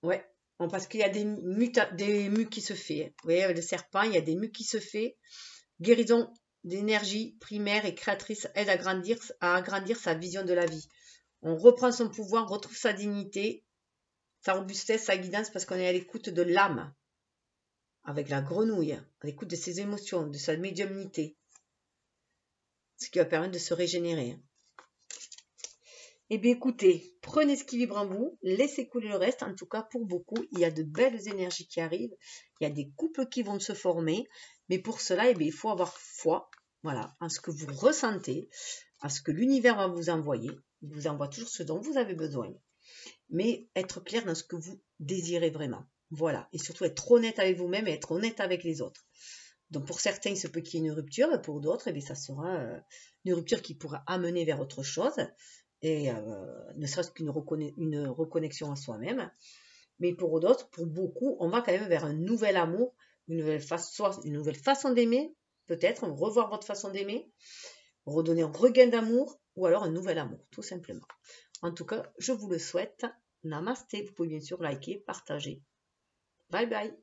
Ouais, parce qu'il y a des mus qui se fait. Vous voyez, avec le serpent, il y a des mus qui se fait. Guérison d'énergie primaire et créatrice aide à agrandir sa vision de la vie. On reprend son pouvoir, retrouve sa dignité, sa robustesse, sa guidance, parce qu'on est à l'écoute de l'âme, avec la grenouille, à l'écoute de ses émotions, de sa médiumnité, ce qui va permettre de se régénérer. Eh bien écoutez, prenez ce qui vibre en vous, laissez couler le reste. En tout cas, pour beaucoup, il y a de belles énergies qui arrivent, il y a des couples qui vont se former, mais pour cela, eh bien, il faut avoir foi, voilà, en ce que vous ressentez, à ce que l'univers va vous envoyer. Il vous envoie toujours ce dont vous avez besoin, mais être clair dans ce que vous désirez vraiment. Voilà, et surtout être honnête avec vous-même et être honnête avec les autres. Donc pour certains, il se peut qu'il y ait une rupture, et pour d'autres, eh bien, ça sera une rupture qui pourra amener vers autre chose, et ne serait-ce qu'une reconnexion à soi-même. Mais pour d'autres, pour beaucoup, on va quand même vers un nouvel amour, une nouvelle façon d'aimer, peut-être, revoir votre façon d'aimer, redonner un regain d'amour, ou alors un nouvel amour, tout simplement. En tout cas, je vous le souhaite. Namasté. Vous pouvez bien sûr liker, partager. Bye bye.